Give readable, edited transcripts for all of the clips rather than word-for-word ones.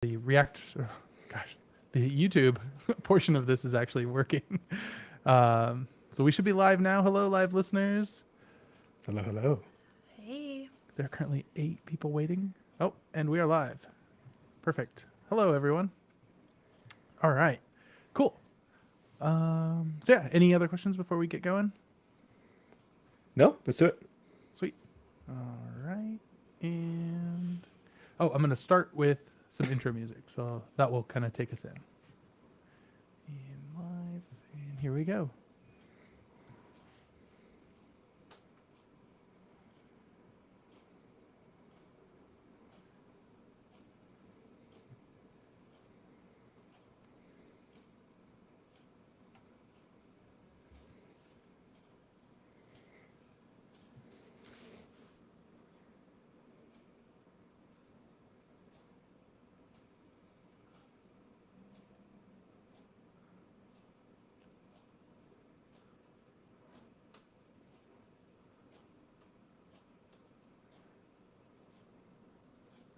the the YouTube portion of this is actually working. So we should be live now. Hello, live listeners. Hello, hello. Hey. There are currently 8 people waiting. Oh, and we are live. Perfect. Hello, everyone. All right, cool. So yeah, any other questions before we get going? No, let's do it. Sweet. All right, and I'm going to start with some intro music, so that will kind of take us in. And live, and here we go.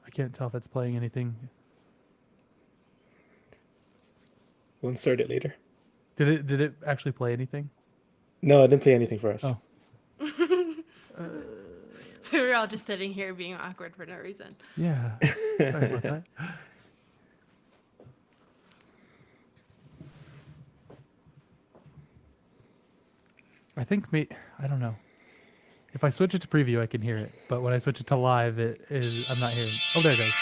I can't tell if it's playing anything. We'll insert it later. Did it actually play anything? No, it didn't play anything for us. Oh. We were all just sitting here being awkward for no reason. Yeah. Sorry about that. I think I don't know. If I switch it to preview, I can hear it. But when I switch it to live, I'm not hearing. Oh, there it goes.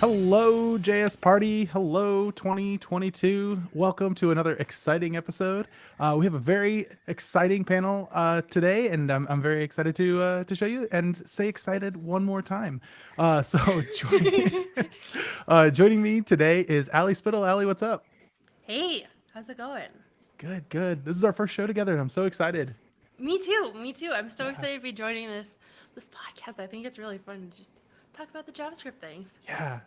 Hello, JS Party. Hello, 2022. Welcome to another exciting episode. We have a very exciting panel today, and I'm very excited to show you and say excited one more time. Joining me today is Ali Spittel. Ali, what's up? Hey, how's it going? Good, good. This is our first show together, and I'm so excited. Me too. I'm so excited to be joining this podcast. I think it's really fun to just talk about the JavaScript things. Yeah.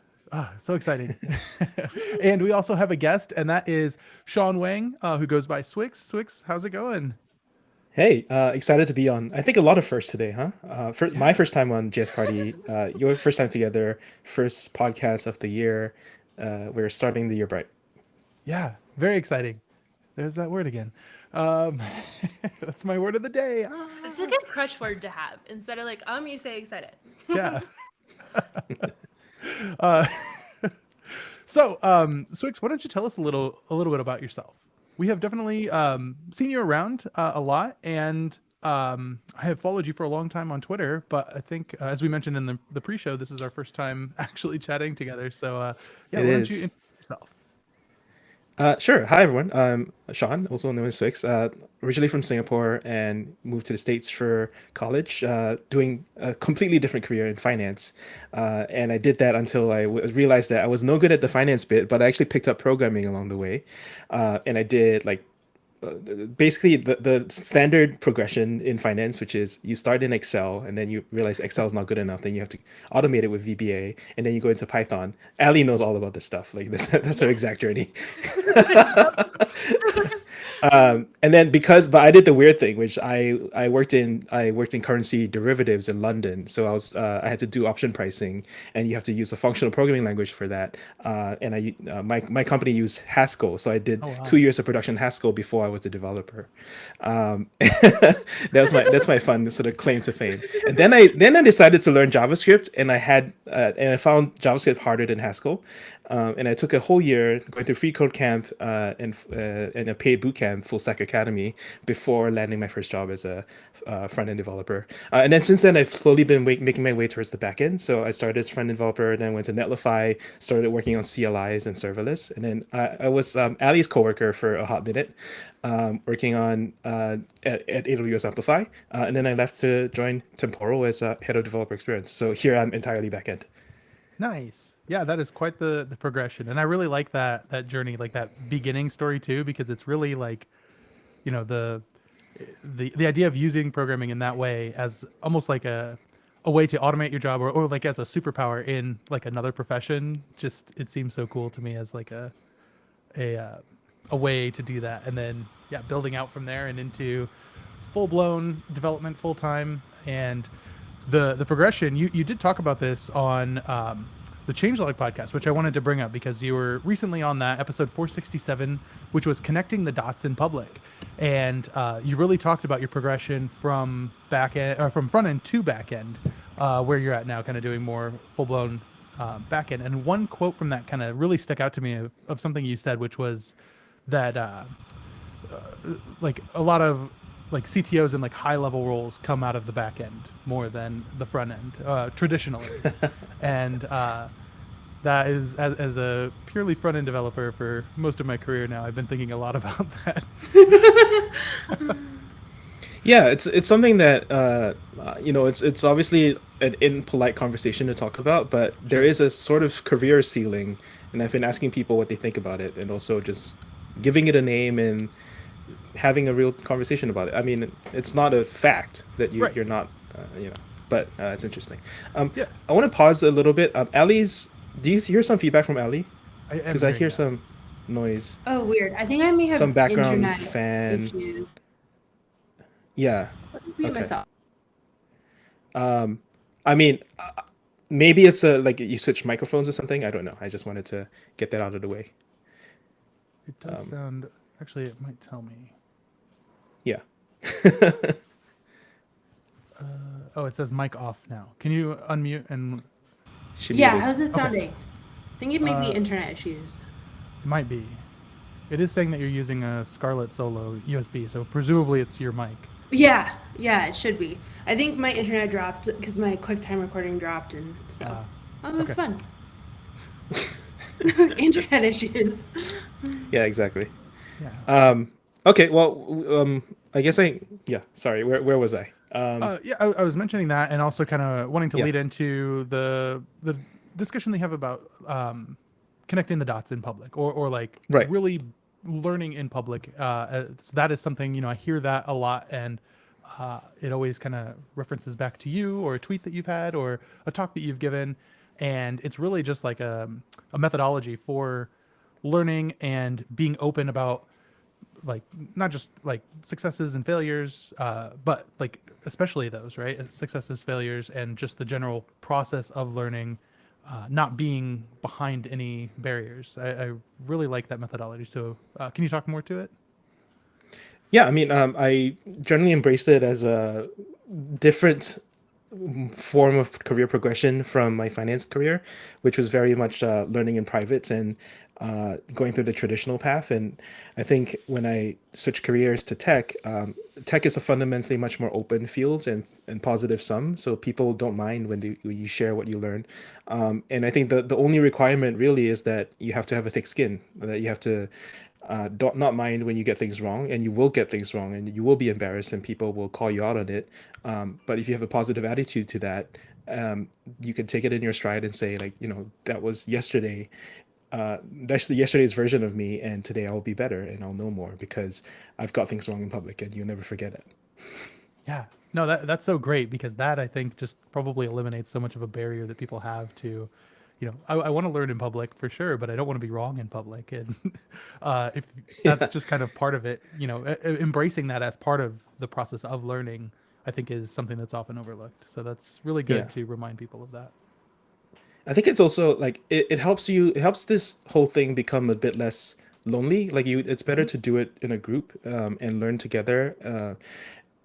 So exciting. And we also have a guest, and that is Sean Wang, who goes by Swyx. Swyx, how's it going? Hey, excited to be on. I think a lot of firsts today, huh? My first time on JS Party, your first time together, first podcast of the year. We're starting the year bright. Yeah, very exciting. There's that word again. That's my word of the day. It's a good crush word to have. Instead of you say excited. Yeah. Swyx, why don't you tell us a little bit about yourself? We have definitely seen you around a lot, and I have followed you for a long time on Twitter, but I think, as we mentioned in the pre-show, this is our first time actually chatting together. So, why don't you introduce yourself? Sure. Hi, everyone. I'm Sean, also known as Swyx. Originally from Singapore and moved to the States for college, doing a completely different career in finance. And I did that until I realized that I was no good at the finance bit, but I actually picked up programming along the way. And I did basically the standard progression in finance, which is you start in Excel and then you realize Excel is not good enough. Then you have to automate it with VBA, and then you go into Python. Ali knows all about this stuff. Like this, that's her exact journey. And then but I did the weird thing, which I worked in currency derivatives in London. So I had to do option pricing, and you have to use a functional programming language for that. And my company used Haskell, so I did 2 years of production Haskell before I was the developer. That's my fun sort of claim to fame. And then I decided to learn JavaScript, and I found JavaScript harder than Haskell. And I took a whole year going through free code camp and a paid boot camp, Full Stack Academy, before landing my first job as a front end developer. And then since then, I've slowly been making my way towards the back end. So I started as front end developer, then went to Netlify, started working on CLIs and serverless, and then I was Ali's coworker for a hot minute, working on at AWS Amplify, and then I left to join Temporal as head of developer experience. So here I'm entirely back end. Nice. Yeah, that is quite the progression. And I really like that journey, like that beginning story too, because it's really like, the the idea of using programming in that way as almost like a way to automate your job, or like as a superpower in like another profession, just it seems so cool to me as like a uh, a way to do that, and then yeah, building out from there and into full blown development full time. And the progression, you did talk about this on the Changelog podcast, which I wanted to bring up because you were recently on that episode 467, which was connecting the dots in public, and you really talked about your progression from back end or from front end to back end, where you're at now, kind of doing more full blown back end. And one quote from that kind of really stuck out to me of something you said, which was that like a lot of like CTOs and like high level roles come out of the back end more than the front end traditionally. And that is, as a purely front end developer for most of my career now, I've been thinking a lot about that. Yeah, it's something that it's obviously an impolite conversation to talk about, but there is a sort of career ceiling, and I've been asking people what they think about it, and also just giving it a name and having a real conversation about it. I mean, it's not a fact that Right. you're not, but it's interesting. Yeah, I want to pause a little bit. Do you hear some feedback from Ali? I am Because I hearing hear that. some noise, Oh, weird. I think I may have some background internet fan. issues. Yeah. I'll just mute Okay. myself. I mean, maybe it's like you switch microphones or something. I don't know. I just wanted to get that out of the way. It does sound. Actually, it might tell me. Yeah. Oh, it says mic off now. Can you unmute? And She Yeah, muted. how's it Okay. sounding? I think it may be internet issues. it might be. It is saying that you're using a Scarlett Solo USB, so presumably it's your mic. Yeah, it should be. I think my internet dropped because my QuickTime recording dropped, and so it was okay. fun. Internet issues. Yeah, exactly. Yeah. Okay. Well, I guess sorry. Where was I? Yeah, I was mentioning that, and also kind of wanting to Yeah. lead into the discussion they have about connecting the dots in public, or like Right. really learning in public. That is something, I hear that a lot, and it always kind of references back to you or a tweet that you've had or a talk that you've given, and it's really just like a methodology for learning and being open about like not just like successes and failures, but like especially those, right? Successes, failures, and just the general process of learning, not being behind any barriers. I really like that methodology. So can you talk more to it? Yeah. I mean, I generally embraced it as a different form of career progression from my finance career, which was very much learning in private and going through the traditional path. And I think when I switched careers to tech, tech is a fundamentally much more open field and positive sum. So people don't mind when you share what you learn. And I think the only requirement really is that you have to have a thick skin, that you have to don't not mind when you get things wrong, and you will get things wrong, and you will be embarrassed, and people will call you out on it. But if you have a positive attitude to that, you can take it in your stride and say, like, that was yesterday. That's yesterday's version of me, and today I'll be better and I'll know more because I've got things wrong in public, and you'll never forget it. Yeah, no, that's so great, because that, I think, just probably eliminates so much of a barrier that people have to, I want to learn in public for sure, but I don't want to be wrong in public. And if that's just kind of part of it, embracing that as part of the process of learning, I think is something that's often overlooked. So that's really good Yeah. to remind people of that. I think it's also like it helps this whole thing become a bit less lonely. Like it's better to do it in a group and learn together,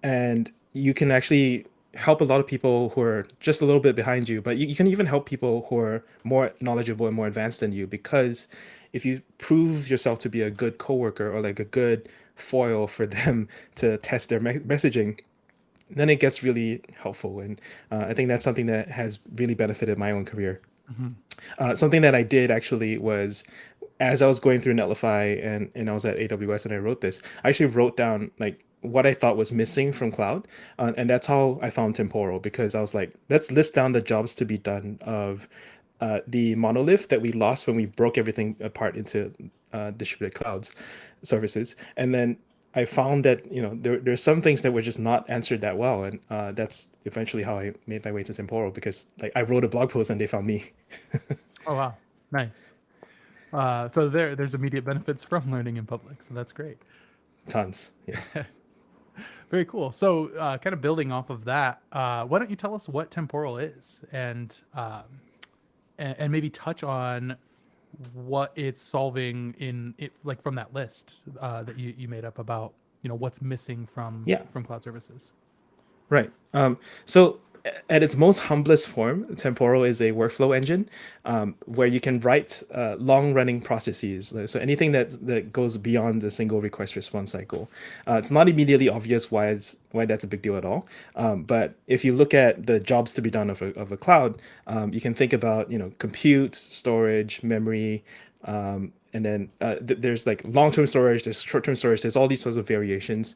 and you can actually help a lot of people who are just a little bit behind you, but you can even help people who are more knowledgeable and more advanced than you, because if you prove yourself to be a good coworker or like a good foil for them to test their messaging, then it gets really helpful. And I think that's something that has really benefited my own career. Something that I did actually was, as I was going through Netlify and I was at AWS and I wrote this, I actually wrote down like what I thought was missing from cloud. And that's how I found Temporal, because I was like, let's list down the jobs to be done of the monolith that we lost when we broke everything apart into distributed clouds services. And then I found that there's some things that were just not answered that well, and that's eventually how I made my way to Temporal, because like I wrote a blog post and they found me. Oh wow, nice. So there's immediate benefits from learning in public, so that's great. Tons. Yeah. Very cool. So kind of building off of that, why don't you tell us what Temporal is, and maybe touch on what it's solving in it, like from that list that you made up about what's missing from Yeah. cloud services. Right. So at its most humblest form, Temporal is a workflow engine where you can write long-running processes. So anything that goes beyond a single request response cycle. It's not immediately obvious why that's a big deal at all. But if you look at the jobs to be done of a cloud, you can think about compute, storage, memory. And then there's like long-term storage, there's short-term storage, there's all these sorts of variations.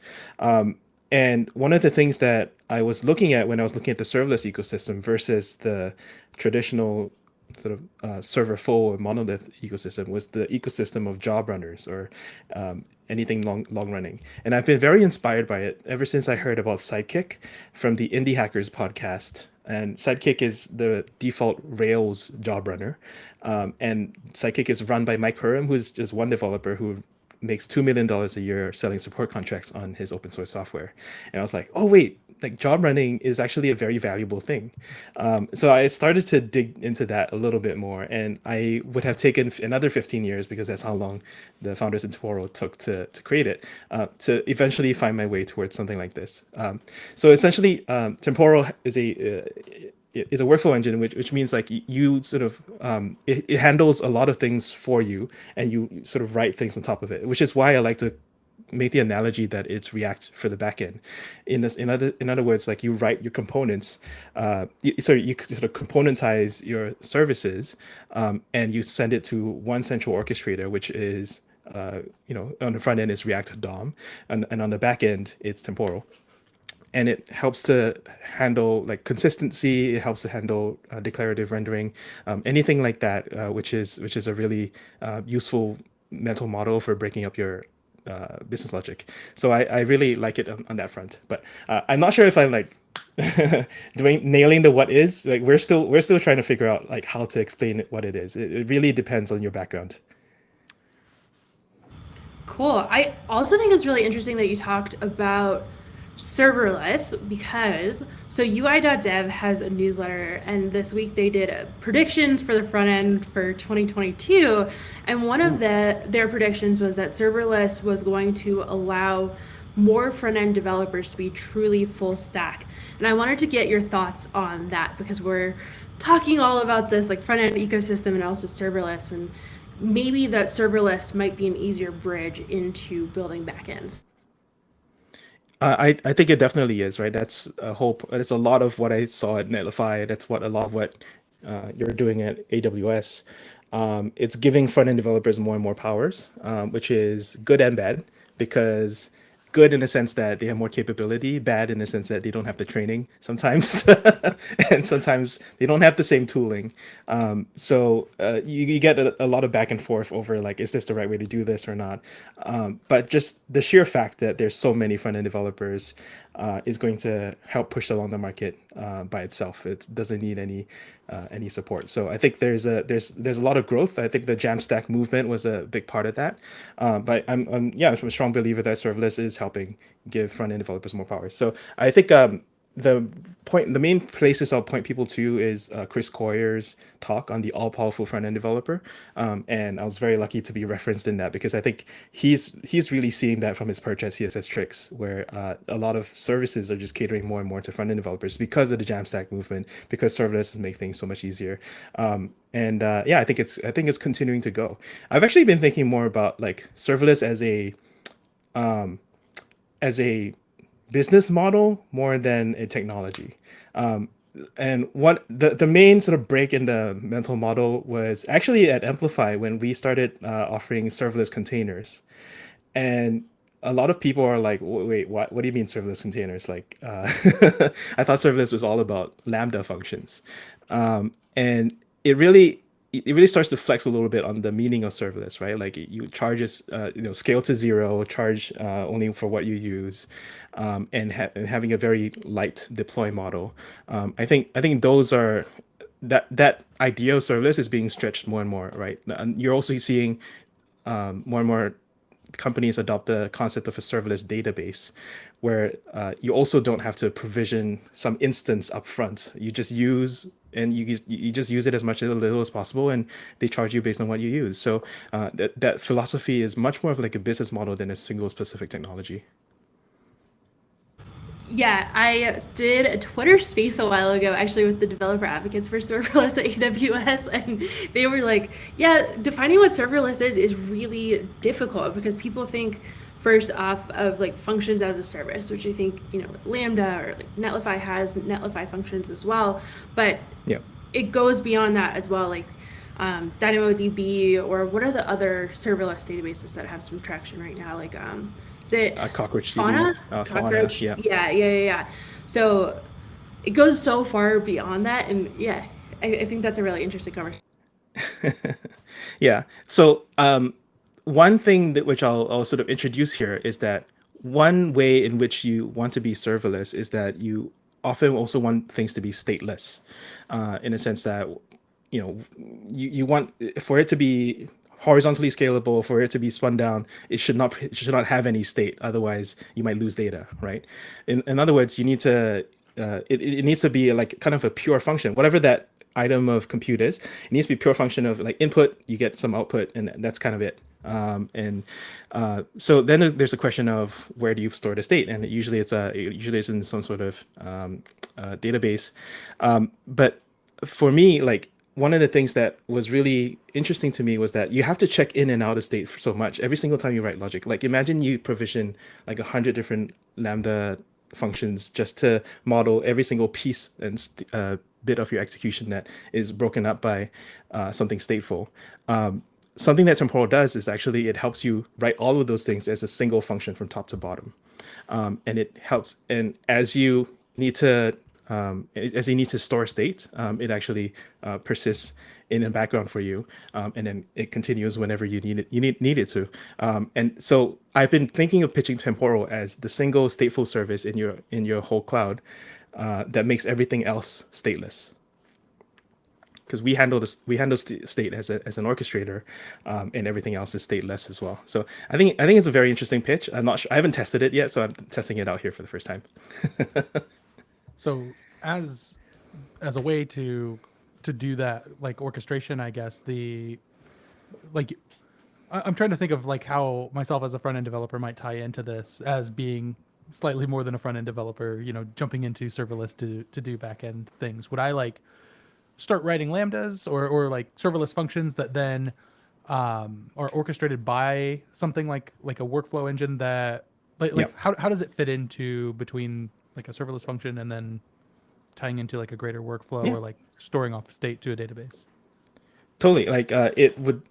And one of the things that I was looking at when I was looking at the serverless ecosystem versus the traditional sort of server full or monolith ecosystem was the ecosystem of job runners, or anything long running. And I've been very inspired by it ever since I heard about Sidekick from the Indie Hackers podcast. And Sidekick is the default Rails job runner. And Sidekick is run by Mike Purim, who's just one developer who makes $2 million a year selling support contracts on his open source software. And I was like, oh wait, like job running is actually a very valuable thing. So I started to dig into that a little bit more, and I would have taken another 15 years, because that's how long the founders in Temporal took to create it, to eventually find my way towards something like this. So essentially, Temporal is a workflow engine, which means like you sort of it handles a lot of things for you, and you sort of write things on top of it, which is why I like to make the analogy that it's React for the backend. In other words, like you write your components, you sort of componentize your services, and you send it to one central orchestrator, which is on the front end is React DOM, and on the back end it's Temporal. And it helps to handle like consistency. It helps to handle declarative rendering, anything like that, which is a really useful mental model for breaking up your business logic. So I really like it on that front. But I'm not sure if I'm like nailing the what is. Like we're still trying to figure out like how to explain what it is. It really depends on your background. Cool. I also think it's really interesting that you talked about serverless, because UI.dev has a newsletter, and this week they did predictions for the front end for 2022, and one of their predictions was that serverless was going to allow more front end developers to be truly full stack. And I wanted to get your thoughts on that, because we're talking all about this like front end ecosystem and also serverless, and maybe that serverless might be an easier bridge into building backends. I think it definitely is, right? That's a lot of what I saw at Netlify. That's a lot of what you're doing at AWS. It's giving front-end developers more and more powers, which is good and bad, because good in the sense that they have more capability, bad in the sense that they don't have the training sometimes, and sometimes they don't have the same tooling. So you get a lot of back and forth over like, is this the right way to do this or not? But just the sheer fact that there's so many front-end developers is going to help push along the market by itself. It doesn't need any support. So I think there's a lot of growth. I think the Jamstack movement was a big part of that. But I'm a strong believer that serverless is helping give front-end developers more power. So I think the main places I'll point people to is Chris Coyer's talk on the all-powerful front-end developer, and I was very lucky to be referenced in that, because I think he's really seeing that from his perch at CSS Tricks, where a lot of services are just catering more and more to front-end developers because of the Jamstack movement, because serverless make things so much easier. I think it's continuing to go. I've actually been thinking more about like serverless as a business model more than a technology. And what the main sort of break in the mental model was actually at Amplify, when we started offering serverless containers. And a lot of people are like, wait, what do you mean serverless containers? Like, I thought serverless was all about Lambda functions. And it really, it really starts to flex a little bit on the meaning of serverless, right? Like you charges, scale to zero, charge only for what you use, and having a very light deploy model. I think those are that idea of serverless is being stretched more and more, right? And you're also seeing more and more companies adopt the concept of a serverless database, where you also don't have to provision some instance up front. You just use you just use it as much as little as possible, and they charge you based on what you use. So that philosophy is much more of like a business model than a single specific technology. Yeah, I did a Twitter space a while ago, actually, with the developer advocates for serverless at AWS, and they were like, yeah, defining what serverless is really difficult, because people think first off of like functions as a service, which I think, Lambda or like Netlify has Netlify functions as well, but Yeah. it goes beyond that as well, like DynamoDB, or what are the other serverless databases that have some traction right now? Like, is it Cockroach Fauna? DB, Cockroach? Fauna, yeah. Yeah. So it goes so far beyond that, and yeah, I think that's a really interesting conversation. Yeah. So one thing that which I'll sort of introduce here is that one way in which you want to be serverless is that you often also want things to be stateless, in a sense that you want for it to be horizontally scalable, for it to be spun down, it should not have any state. Otherwise, you might lose data, right? In other words, you need to it needs to be like kind of a pure function, whatever that item of compute is. It needs to be pure function of like input, you get some output, and that's kind of it. So then there's a question of where do you store the state, and usually it's in some sort of database. But for me, like, one of the things that was really interesting to me was that you have to check in and out of state for so much every single time you write logic. Like, imagine you provision like 100 different Lambda functions just to model every single piece and bit of your execution that is broken up by something stateful. Something that Temporal does is actually it helps you write all of those things as a single function from top to bottom, and it helps. And as you need to store state, it actually persists in the background for you, and then it continues whenever you need it. Need it to. And so I've been thinking of pitching Temporal as the single stateful service in your whole cloud that makes everything else stateless. Because we handle state as an orchestrator, and everything else is stateless as well. So I think it's a very interesting pitch. I'm not sure, I haven't tested it yet, so I'm testing it out here for the first time. So as a way to do that, like orchestration, I guess I'm trying to think of like how myself as a front end developer might tie into this as being slightly more than a front end developer, jumping into serverless to do back end things. Would I like start writing lambdas or like serverless functions that then are orchestrated by something like a workflow engine that how does it fit into between like a serverless function and then tying into like a greater workflow or like storing off state to a database? Totally. Like it would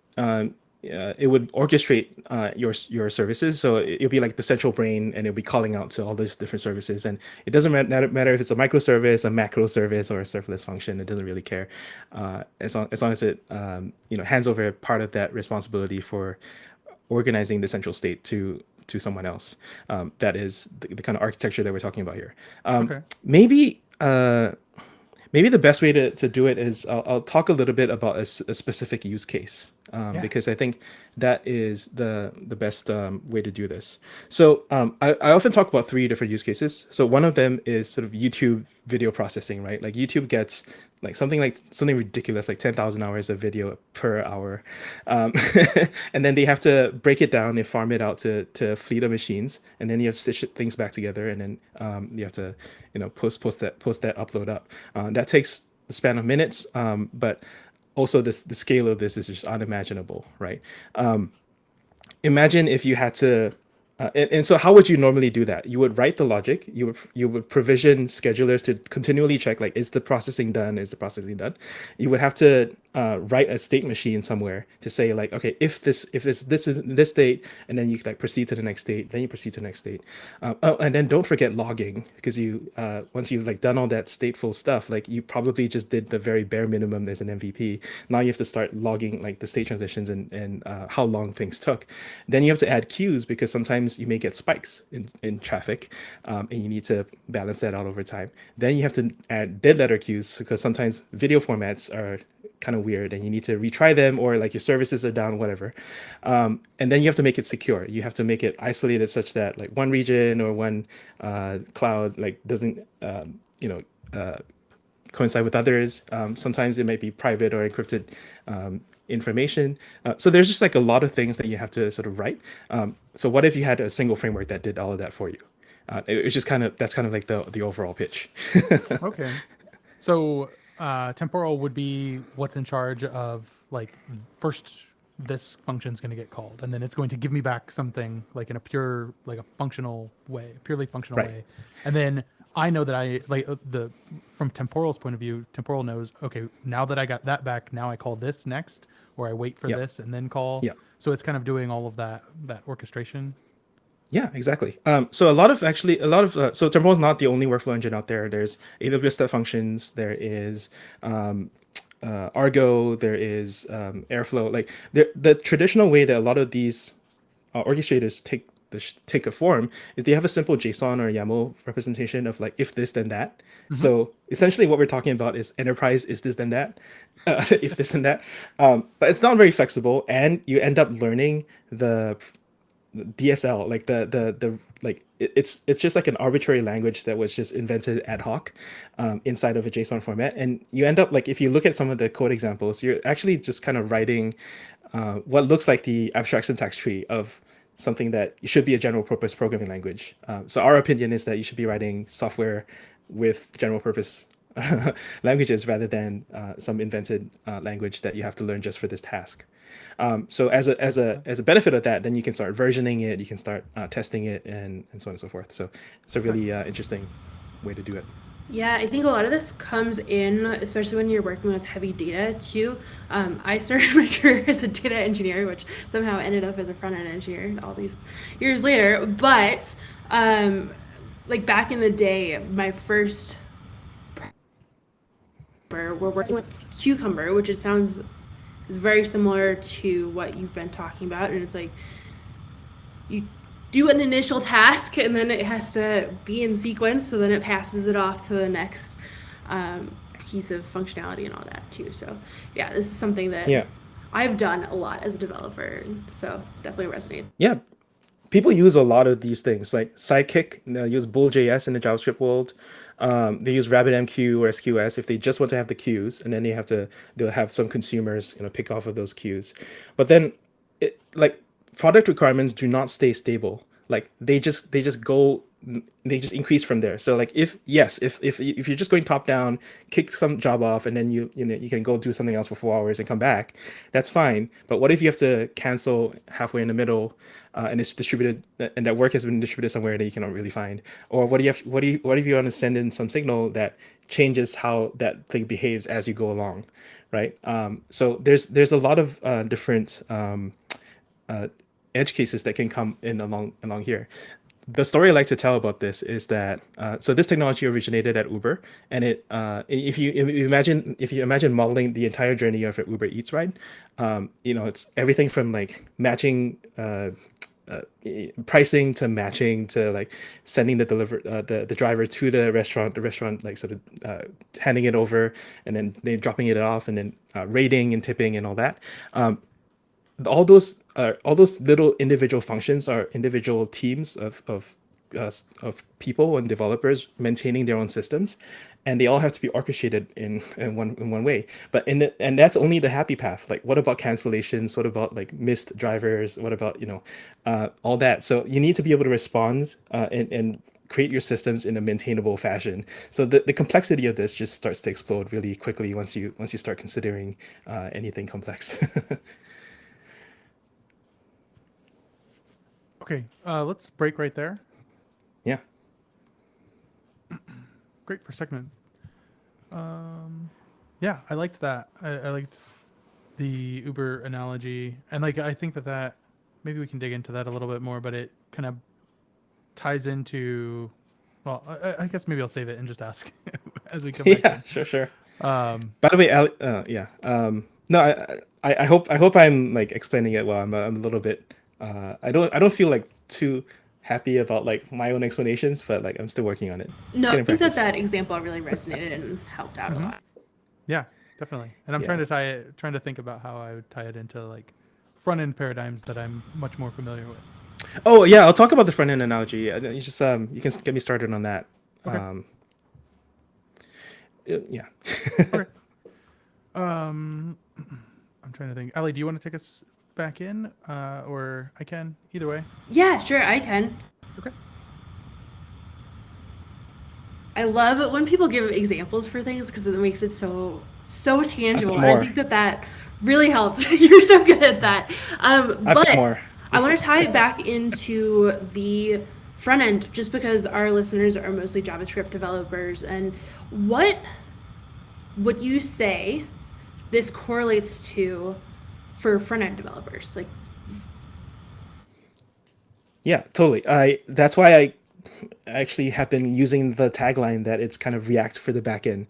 orchestrate your services, so it'll be like the central brain, and it'll be calling out to all those different services. And it doesn't matter if it's a microservice, a macro service, or a serverless function. It doesn't really care, as long as it hands over part of that responsibility for organizing the central state to someone else. That is the kind of architecture that we're talking about here. Okay. Maybe the best way to do it is I'll talk a little bit about a specific use case, because I think that is the best way to do this. So I often talk about 3 different use cases. So one of them is sort of YouTube video processing, right? Like YouTube gets something ridiculous, like 10,000 hours of video per hour. And then they have to break it down and farm it out to a fleet of machines. And then you have to stitch things back together. And then you have to, post that upload up. That takes the span of minutes. But also the scale of this is just unimaginable, right? Imagine if you had to, and so how would you normally do that? You would write the logic, you would provision schedulers to continually check, like, is the processing done? You would have to write a state machine somewhere to say like, okay, if this is this state, and then you like proceed to the next state, then you proceed to the next state. Oh, and then don't forget logging, because you once you've like done all that stateful stuff, like you probably just did the very bare minimum as an MVP. Now you have to start logging like the state transitions and how long things took. Then you have to add queues, because sometimes you may get spikes in traffic, and you need to balance that out over time. Then you have to add dead letter queues, because sometimes video formats are kind of weird and you need to retry them, or like your services are down, whatever. And then you have to make it secure. You have to make it isolated such that like one region or one cloud like doesn't coincide with others. Sometimes it might be private or encrypted information. So there's just like a lot of things that you have to sort of write. So what if you had a single framework that did all of that for you? It's just that's kind of like the overall pitch. Okay. So temporal would be what's in charge of like first this function is going to get called, and then it's going to give me back something like in a pure like a functional way, purely functional Right. way, and then I know that I like from temporal's point of view, temporal knows, okay, now that I got that back, now I call this next, or I wait for Yep. this and then call. Yep. So it's kind of doing all of that orchestration. Yeah, exactly. So a lot of so Temporal is not the only workflow engine out there. There's AWS Step Functions. There is Argo. There is Airflow. Like the traditional way that a lot of these orchestrators take a form is they have a simple JSON or YAML representation of like if this then that. So essentially, what we're talking about is enterprise is this then that, if this and that. But it's not very flexible, and you end up learning the DSL, like the like it's just like an arbitrary language that was just invented ad hoc inside of a JSON format, and you end up like if you look at some of the code examples, you're actually just kind of writing what looks like the abstract syntax tree of something that should be a general purpose programming language. So our opinion is that you should be writing software with general purpose languages rather than some invented language that you have to learn just for this task. So as a benefit of that, then you can start versioning it, you can start testing it, and so on and so forth. So it's a really interesting way to do it. Yeah, I think a lot of this comes in, especially when you're working with heavy data too. I started my career as a data engineer, which somehow ended up as a front-end engineer all these years later. But like back in the day, my first we're working with Cucumber, which it sounds is very similar to what you've been talking about, and it's like you do an initial task and then it has to be in sequence, so then it passes it off to the next piece of functionality and all that too. So yeah, this is something that I've done a lot as a developer, so definitely resonates. Yeah, people use a lot of these things like Sidekick. They use Bull.js in the JavaScript world. They use RabbitMQ or SQS if they just want to have the queues, and then they'll have some consumers pick off of those queues. But then like product requirements do not stay stable. Like they just increase from there. So like if you're just going top down, kick some job off, and then you can go do something else for 4 hours and come back, that's fine. But what if you have to cancel halfway in the middle, and it's distributed, and that work has been distributed somewhere that you cannot really find? Or what if you want to send in some signal that changes how that thing behaves as you go along, right? So there's a lot of different edge cases that can come in along here. The story I like to tell about this is that so this technology originated at Uber, and if you imagine modeling the entire journey of an Uber Eats ride, it's everything from like matching pricing to matching to like sending the driver to the restaurant like sort of handing it over, and then they dropping it off, and then rating and tipping and all that. All those little individual functions are individual teams of people and developers maintaining their own systems, and they all have to be orchestrated in one way. But and that's only the happy path. Like, what about cancellations? What about like missed drivers? What about all that? So you need to be able to respond and create your systems in a maintainable fashion. So the complexity of this just starts to explode really quickly once you start considering anything complex. Okay, let's break right there. Yeah. Great for a second. Yeah, I liked that. I liked the Uber analogy, and like I think that maybe we can dig into that a little bit more, but it kind of ties into. Well, I guess maybe I'll save it and just ask as we come back. Yeah, sure. In. By the way, yeah. No, I hope I'm like explaining it well. I'm a little bit. I don't feel like too happy about like my own explanations, but like I'm still working on it. No, I Getting think practice. that example really resonated and helped out a lot. Yeah, definitely. And I'm Yeah. trying to think about how I would tie it into like front end paradigms that I'm much more familiar with. Oh yeah, I'll talk about the front end analogy. You just you can get me started on that. Okay. Yeah. Okay. I'm trying to think. Ali, do you want to take us back in, or I can? Either way. Yeah, sure, I can. Okay. I love it when people give examples for things because it makes it so tangible. And I more. think that really helped. You're so good at that. I've But got more. I want to tie it back into the front end just because our listeners are mostly JavaScript developers. And what would you say this correlates to for front end developers? Like, Yeah, totally. That's why I actually have been using the tagline that it's kind of React for the backend.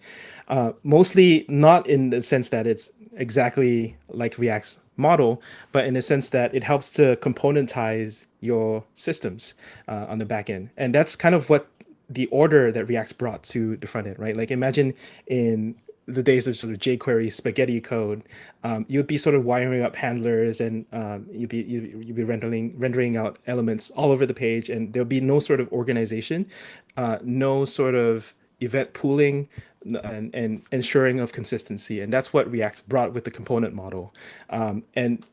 Mostly not in the sense that it's exactly like React's model, but in the sense that it helps to componentize your systems on the backend. And that's kind of what the order that React brought to the front end, right? Like imagine in the days of sort of jQuery spaghetti code, you'd be sort of wiring up handlers, and you'd be rendering out elements all over the page, and there'll be no sort of organization, no sort of event pooling, and ensuring of consistency. And that's what React brought with the component model. And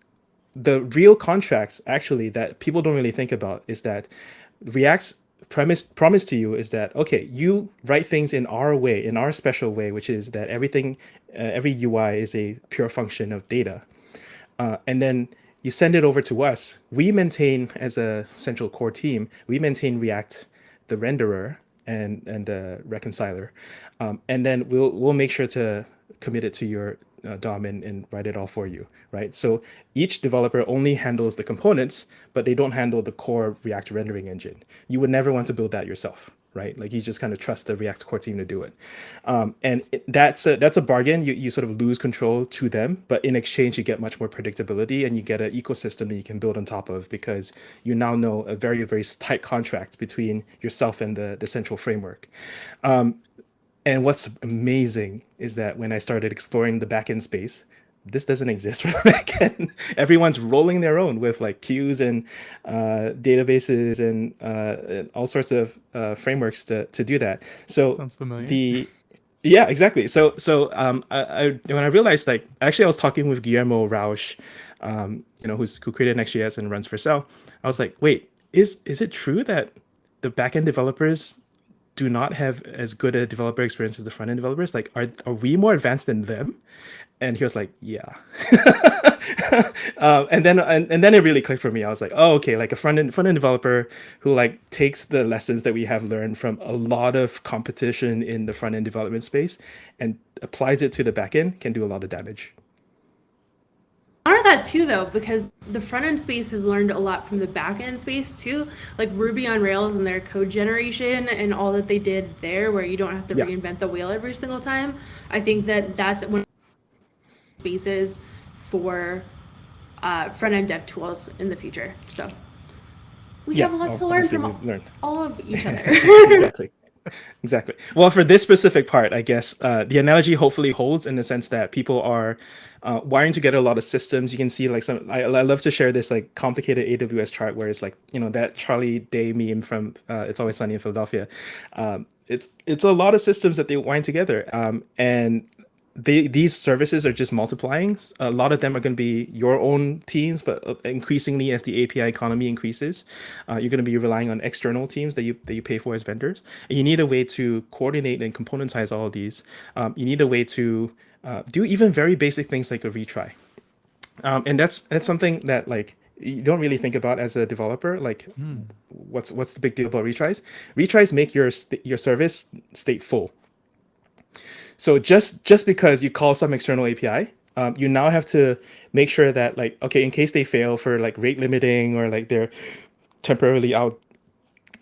the real contracts actually that people don't really think about is that React's promise to you is that, okay, you write things in our way, in our special way, which is that everything, every UI is a pure function of data. And then you send it over to us. We maintain, as a central core team, we maintain React, the renderer and the reconciler. And then we'll make sure to commit it to your DOM and write it all for you, right? So each developer only handles the components, but they don't handle the core React rendering engine. You would never want to build that yourself, right? Like you just kind of trust the React core team to do it. And that's a bargain. You sort of lose control to them, but in exchange, you get much more predictability and you get an ecosystem that you can build on top of because you now know a very, very tight contract between yourself and the central framework. And what's amazing is that when I started exploring the backend space, this doesn't exist for the backend. Everyone's rolling their own with like queues and databases and all sorts of frameworks to do that. So Sounds familiar. Yeah, exactly. So I when I realized, like, actually I was talking with Guillermo Rausch, who created Next.js and runs for Cell. I was like, wait, is it true that the backend developers do not have as good a developer experience as the front end developers? Like, are we more advanced than them? And he was like, yeah. And then it really clicked for me. I was like, oh, okay, like a front end developer who like takes the lessons that we have learned from a lot of competition in the front end development space and applies it to the back end can do a lot of damage. honor that too, though, because the front end space has learned a lot from the back end space too, like Ruby on Rails and their code generation and all that they did there, where you don't have to reinvent the wheel every single time. I think that's one of the spaces for front end dev tools in the future. So we have lots to learn from all of each other. Exactly. Well, for this specific part, I guess the analogy hopefully holds in the sense that people are wiring together a lot of systems. You can see like I love to share this like complicated AWS chart where it's like, that Charlie Day meme from It's Always Sunny in Philadelphia. It's a lot of systems that they wind together. And these services are just multiplying. A lot of them are going to be your own teams, but increasingly as the API economy increases, you're going to be relying on external teams that you pay for as vendors. And you need a way to coordinate and componentize all of these. You need a way to do even very basic things like a retry. And that's something that like you don't really think about as a developer. Like, what's the big deal about retries? Retries make your service state full. So just because you call some external API, you now have to make sure that like, okay, in case they fail for like rate limiting or like they're temporarily out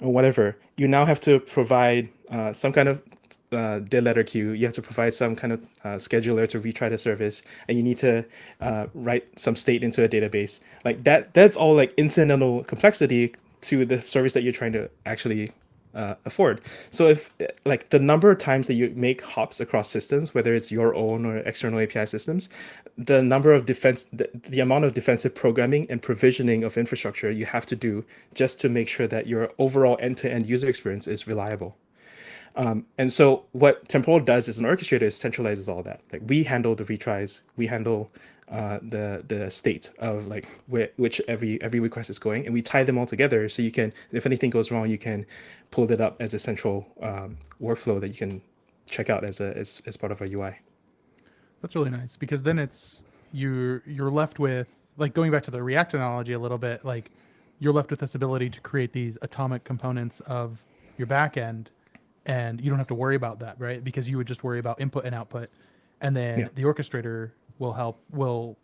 or whatever, you now have to provide some kind of dead letter queue. You have to provide some kind of scheduler to retry the service, and you need to write some state into a database. Like that's all like incidental complexity to the service that you're trying to actually afford. So if like the number of times that you make hops across systems, whether it's your own or external API systems, the number of the amount of defensive programming and provisioning of infrastructure you have to do just to make sure that your overall end-to-end user experience is reliable. And so what Temporal does as an orchestrator is centralizes all that. Like we handle the retries, we handle the state of like which every request is going, and we tie them all together so you can, if anything goes wrong, you can pull it up as a central workflow that you can check out as part of a UI. That's really nice, because then it's you're left with, like, going back to the React analogy a little bit, like you're left with this ability to create these atomic components of your backend, and you don't have to worry about that, right? Because you would just worry about input and output, and then the orchestrator will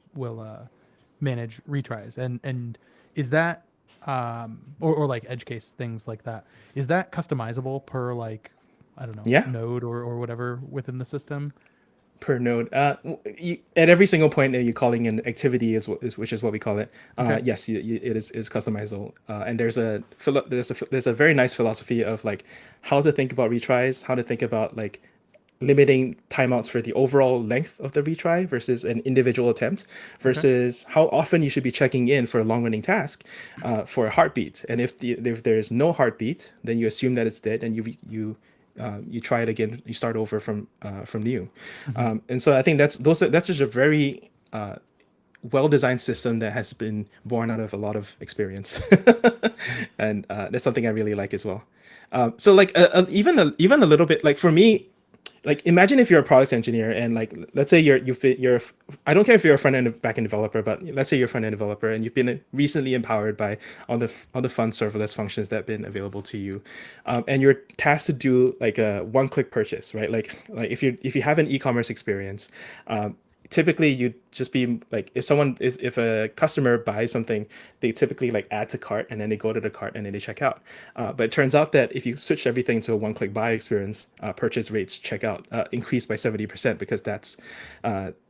manage retries. And is that or like edge case things like that, is that customizable per, like, I don't know, node or whatever within the system? Per node, at every single point that you're calling an activity which is what we call it. Yes, it is customizable, and there's a very nice philosophy of like how to think about retries, how to think about like limiting timeouts for the overall length of the retry versus an individual attempt, versus how often you should be checking in for a long running task for a heartbeat. And if there's no heartbeat, then you assume that it's dead, and you try it again, you start over from new. And so I think that's just a very well-designed system that has been born out of a lot of experience. And that's something I really like as well. So like even a little bit, like for me, like imagine if you're a product engineer and like let's say you're I don't care if you're a front end or back end developer, but let's say you're a front end developer and you've been recently empowered by all the fun serverless functions that have been available to you, and you're tasked to do like a one-click purchase, right? Like if you have an e-commerce experience, typically you'd just be like, if a customer buys something, they typically like add to cart, and then they go to the cart and then they check out. But it turns out that if you switch everything to a one-click buy experience, purchase rates checkout increase by 70%, because that's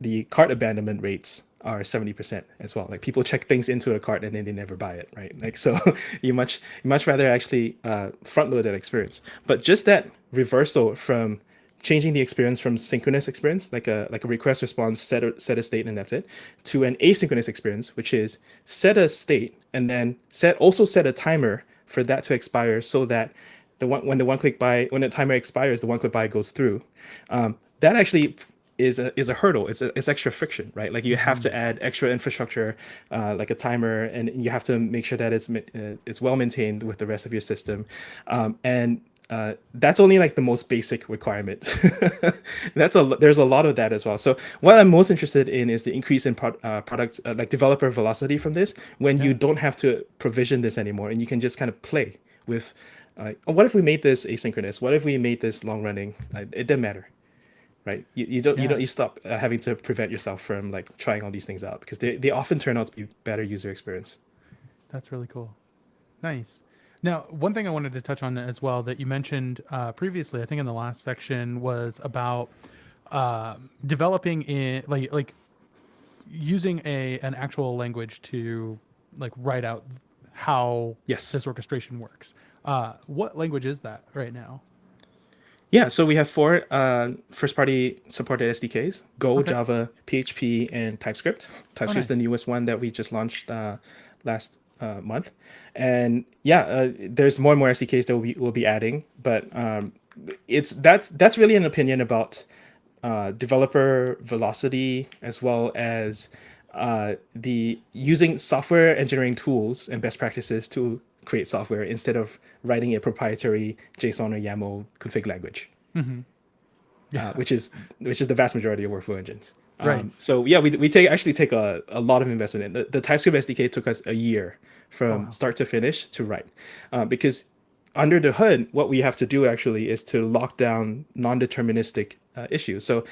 the cart abandonment rates are 70% as well. Like people check things into a cart and then they never buy it, right? Like so you much rather actually front load that experience. But just that reversal from changing the experience from synchronous experience, like a request response, set a state and that's it, to an asynchronous experience, which is set a state and then set a timer for that to expire, so that when the timer expires, the one-click buy goes through. That actually is a hurdle. It's extra friction, right? Like you have to add extra infrastructure, like a timer, and you have to make sure that it's well maintained with the rest of your system, and that's only like the most basic requirement. There's a lot of that as well. So what I'm most interested in is the increase in product like developer velocity from this, when you don't have to provision this anymore, and you can just kind of play with what if we made this asynchronous, what if we made this long running. It doesn't matter, right? You stop having to prevent yourself from like trying all these things out, because they often turn out to be better user experience. That's really cool. Nice. Now, one thing I wanted to touch on as well that you mentioned previously, I think in the last section, was about developing in like using an actual language to like write out how this orchestration works. What language is that right now? Yeah, so we have 4 first-party supported SDKs: Go, Java, PHP, and TypeScript. TypeScript is the newest one that we just launched last month. And there's more and more SDKs that we'll be adding, but that's really an opinion about developer velocity, as well as the using software engineering tools and best practices to create software instead of writing a proprietary JSON or YAML config language, which is the vast majority of workflow engines. Right. So we take a lot of investment in the TypeScript SDK. Took us a year from start to finish to write, because under the hood, what we have to do actually is to lock down non-deterministic issues. So,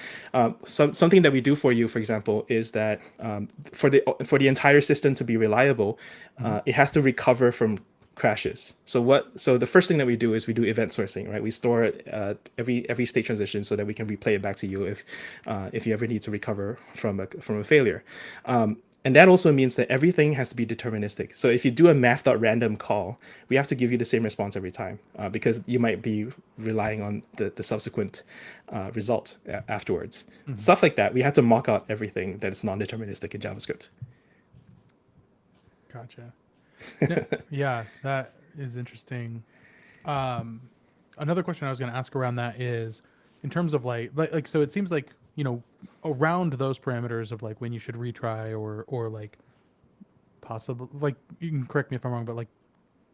something that we do for you, for example, is that for the entire system to be reliable, it has to recover from crashes. So the first thing that we do is we do event sourcing, right? We store every state transition so that we can replay it back to you if you ever need to recover from a failure. And that also means that everything has to be deterministic. So if you do a math.random call, we have to give you the same response every time because you might be relying on the subsequent result afterwards. Stuff like that. We have to mock out everything that is non-deterministic in JavaScript. Gotcha. Yeah, that is interesting. Another question I was going to ask around that is, in terms of like, so it seems like, around those parameters of like when you should retry or like possible, like you can correct me if I'm wrong, but like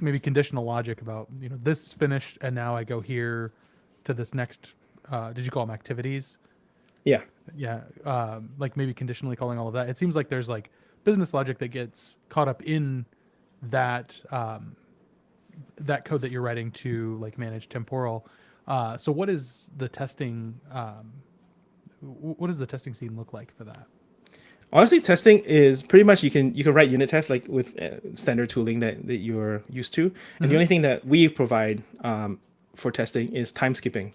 maybe conditional logic about, this is finished and now I go here to this next, did you call them activities? Yeah. Yeah. Like maybe conditionally calling all of that. It seems like there's like business logic that gets caught up in that, that code that you're writing to like manage temporal. So what is the testing, what does the testing scene look like for that? Honestly, testing is pretty much you can write unit tests like with standard tooling that you're used to, and the only thing that we provide for testing is time skipping,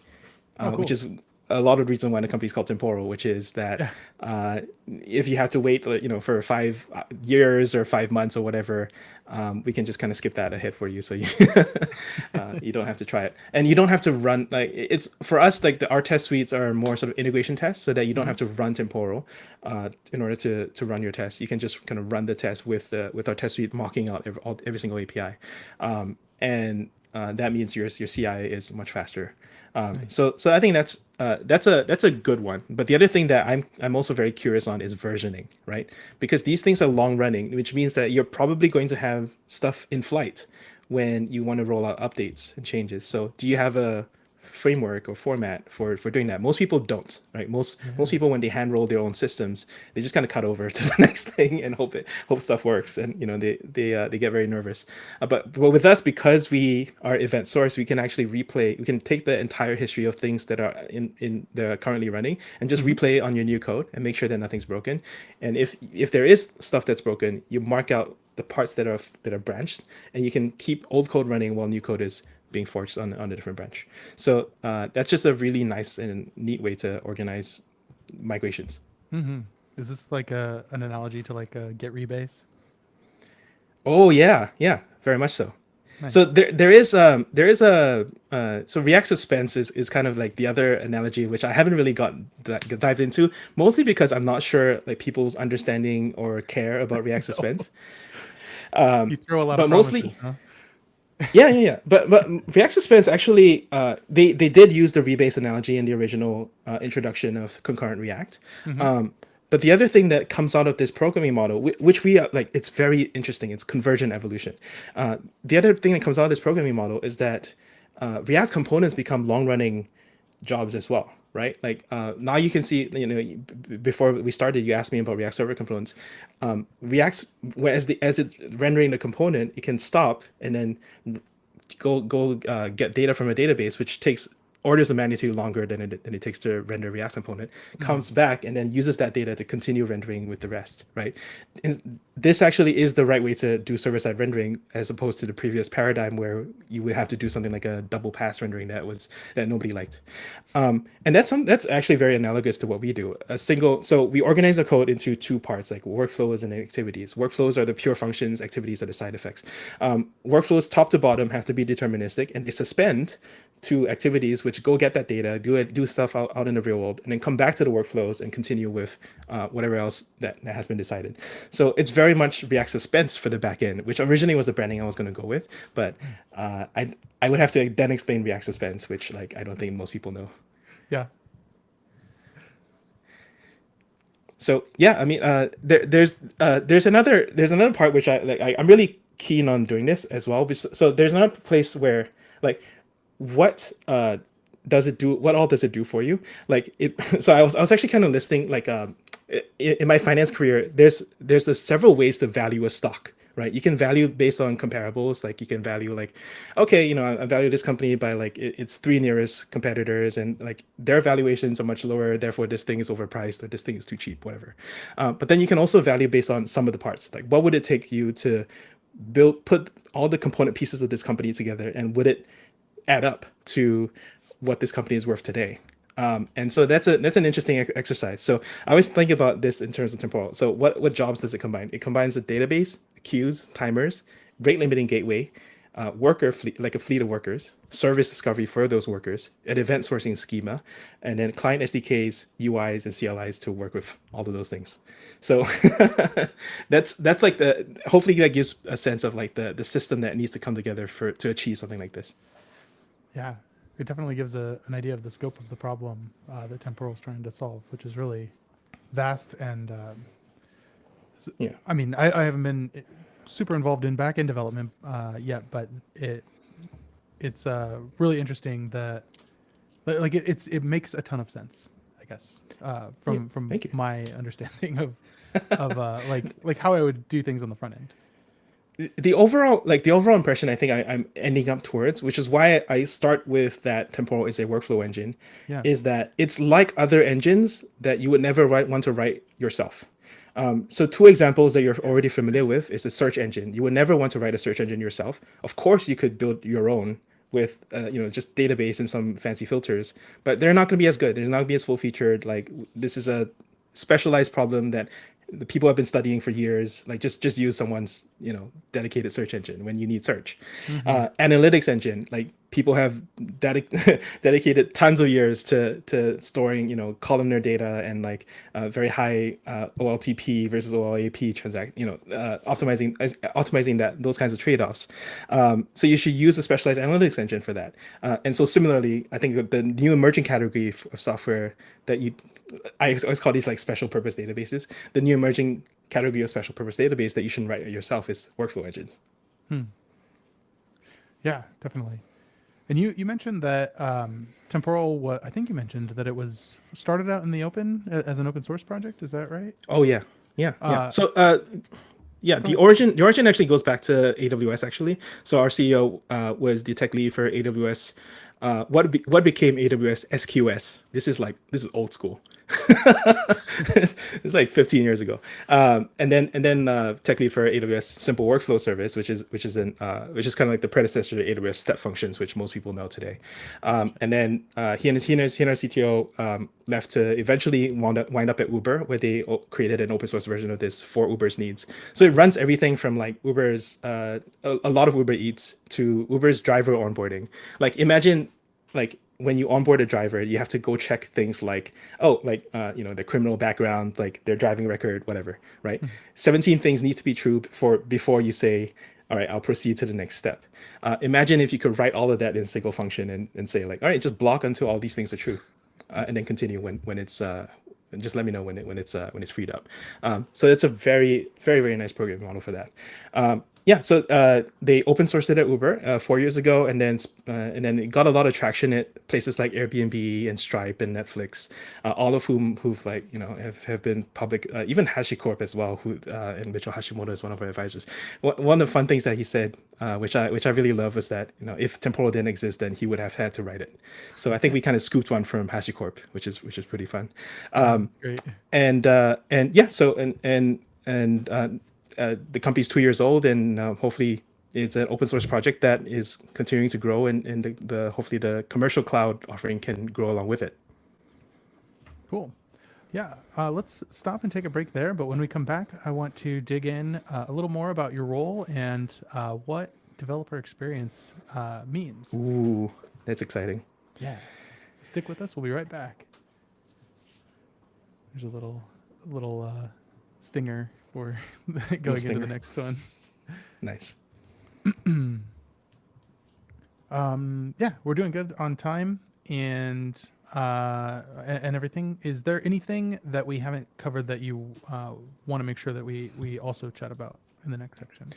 which is a lot of the reason why the company is called Temporal, which is that if you have to wait, for 5 years or 5 months or whatever, we can just kind of skip that ahead for you, so you you don't have to try it, and you don't have to run it's for us like our test suites are more sort of integration tests, so that you don't have to run Temporal in order to run your test. You can just kind of run the test with our test suite mocking out every single API, and that means your CI is much faster. So I think that's a good one. But the other thing that I'm also very curious on is versioning, right? Because these things are long running, which means that you're probably going to have stuff in flight when you want to roll out updates and changes. So do you have a framework or format for doing that? Most people don't, right? Most people, when they hand roll their own systems, they just kind of cut over to the next thing and hope stuff works, and they get very nervous. But with us, because we are event source, we can actually replay. We can take the entire history of things that are in that are currently running and just replay on your new code and make sure that nothing's broken. And if there is stuff that's broken, you mark out the parts that are branched, and you can keep old code running while new code is being forged on a different branch. So that's just a really nice and neat way to organize migrations. Is this like an analogy to like a Git rebase? Oh yeah, very much so. Nice. So there is a so React suspense is kind of like the other analogy, which I haven't really dived into, mostly because I'm not sure like people's understanding or care about React suspense. You throw a lot of promises, mostly, huh? Yeah. But React suspense actually, they did use the rebase analogy in the original introduction of concurrent React. But the other thing that comes out of this programming model, which we like, it's very interesting. It's convergent evolution. The other thing that comes out of this programming model is that React components become long-running jobs as well, right? Like now you can see, before we started, you asked me about React Server components. React, as it's rendering the component, it can stop and then go get data from a database, which takes orders of magnitude longer than it takes to render React component, comes back and then uses that data to continue rendering with the rest, right? And this actually is the right way to do server-side rendering, as opposed to the previous paradigm where you would have to do something like a double pass rendering that nobody liked. And that's actually very analogous to what we do. So we organize the code into 2 parts, like workflows and activities. Workflows are the pure functions, activities are the side effects. Workflows top to bottom have to be deterministic, and they suspend to activities which go get that data, do stuff out in the real world, and then come back to the workflows and continue with whatever else that has been decided. So it's very much React suspense for the backend, which originally was the branding I was going to go with, but I would have to then explain React suspense, which like I don't think most people know. Yeah. So yeah, I mean, there's another part which I'm really keen on doing this as well. So there's another place where like, what does it do? What all does it do for you? Like it. So I was actually kind of listing like in my finance career, there's several ways to value a stock, right? You can value based on comparables. Like you can value like, okay, I value this company by like its three nearest competitors, and like their valuations are much lower. Therefore, this thing is overpriced, or this thing is too cheap, whatever. But then you can also value based on some of the parts. Like, what would it take you to put all the component pieces of this company together, and would it add up to what this company is worth today? And so that's an interesting exercise. So I always think about this in terms of temporal. So what jobs does it combine? It combines a database, queues, timers, rate limiting gateway, worker fleet, like a fleet of workers, service discovery for those workers, an event sourcing schema, and then client SDKs, UIs, and CLIs to work with all of those things. So that's like hopefully that gives a sense of like the system that needs to come together to achieve something like this. Yeah, it definitely gives an idea of the scope of the problem that Temporal is trying to solve, which is really vast. And Yeah. I mean, I haven't been super involved in backend development yet, but it's really interesting that like it makes a ton of sense, I guess, from Thank you. my understanding of like how I would do things on the front end. The overall impression I think I'm ending up towards, which is why I start with that Temporal is a workflow engine, Yeah. is that it's like other engines that you would never want to write yourself. So two examples that you're already familiar with is a search engine. You would never want to write a search engine yourself. Of course, you could build your own with just database and some fancy filters, but they're not going to be as good. They're not going to be as full featured. Like this is a specialized problem that the people have been studying for years. Like just use someone's dedicated search engine when you need search. Analytics engine, like people have dedicated tons of years to storing columnar data and like very high OLTP versus OLAP optimizing those kinds of trade-offs. So you should use a specialized analytics engine for that. And so similarly, I think the new emerging category of software that I always call these like special purpose databases. The new emerging category of special purpose database that you shouldn't write yourself is workflow engines. Yeah, definitely. And you mentioned that Temporal, I think you mentioned that it was started out in the open as an open source project. Is that right? Oh yeah. So the origin actually goes back to AWS actually. So our CEO was the tech lead for AWS. What became AWS SQS? This is old school. It's like 15 years ago. And then tech lead for AWS Simple Workflow Service, which is kind of like the predecessor to AWS Step Functions, which most people know today. And then he and our CTO left to eventually wind up at Uber, where they created an open source version of this for Uber's needs. So it runs everything from like Uber's a lot of Uber Eats to Uber's driver onboarding. Like imagine like when you onboard a driver, you have to go check things like, their criminal background, like their driving record, whatever, right? 17 things need to be true before you say, all right, I'll proceed to the next step. Imagine if you could write all of that in a single function and say like, all right, just block until all these things are true, and then continue when it's and just let me know when it's freed up. So it's a very, very, very nice programming model for that. So they open sourced it at Uber 4 years ago, and then it got a lot of traction at places like Airbnb and Stripe and Netflix, all of who've have been public, even HashiCorp as well, and Mitchell Hashimoto is one of our advisors. One of the fun things that he said, which I really love, was that if Temporal didn't exist, then he would have had to write it. So I think we kind of scooped one from HashiCorp, which is pretty fun. Great. The company's 2 years old, and hopefully it's an open source project that is continuing to grow, and hopefully the commercial cloud offering can grow along with it. Cool. Yeah, let's stop and take a break there. But when we come back, I want to dig in a little more about your role and what developer experience means. Ooh, that's exciting. Yeah. So stick with us. We'll be right back. There's a little stinger for going into the next one. Nice. Yeah, we're doing good on time and everything. Is there anything that we haven't covered that you want to make sure that we also chat about in the next section?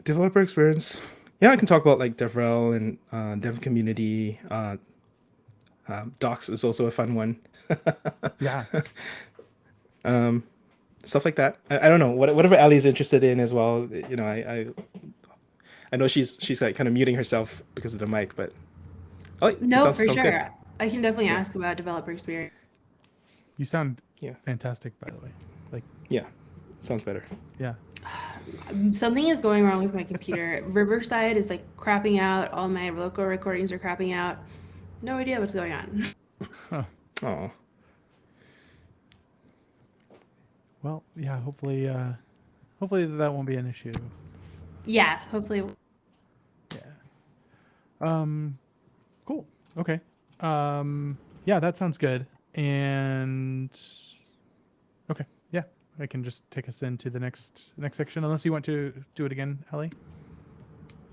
Developer experience. Yeah, I can talk about like DevRel and dev community. Docs is also a fun one. Yeah. stuff like that. I don't know, whatever Ali's interested in as well. You know, I know she's like kind of muting herself because of the mic, but it No, sounds, for sounds sure. good. I can definitely Yeah. ask about developer experience. You sound Yeah. fantastic, by the way. Like, Yeah, sounds better. yeah. Something is going wrong with my computer. Riverside is like crapping out. All my local recordings are crapping out. No idea what's going on. Oh, Well, yeah. Hopefully that won't be an issue. Yeah, hopefully. Yeah. Cool. Okay. Yeah, that sounds good. And okay, yeah, I can just take us into the next section, unless you want to do it again, Ellie.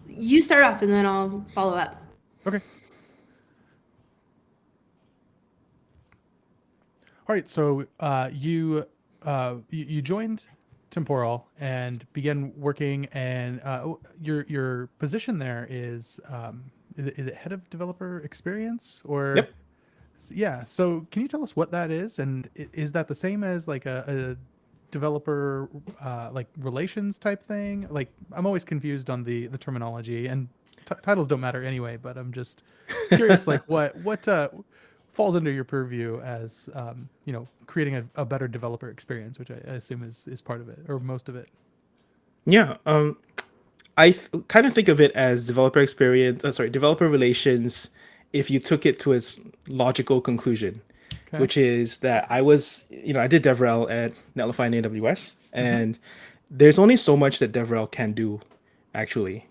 You start off and then I'll follow up. Okay. All right. So you joined Temporal and began working, and your position there is it head of developer experience or? Yep. Yeah. So can you tell us what that is, and is that the same as like a developer like relations type thing? Like I'm always confused on the terminology, and titles don't matter anyway. But I'm just curious, like what falls under your purview as creating a better developer experience, which I assume is part of it or most of it. Yeah. I kind of think of it as developer experience. Developer relations. If you took it to its logical conclusion, Okay. which is that I did DevRel at Netlify and AWS, and there's only so much that DevRel can do, actually.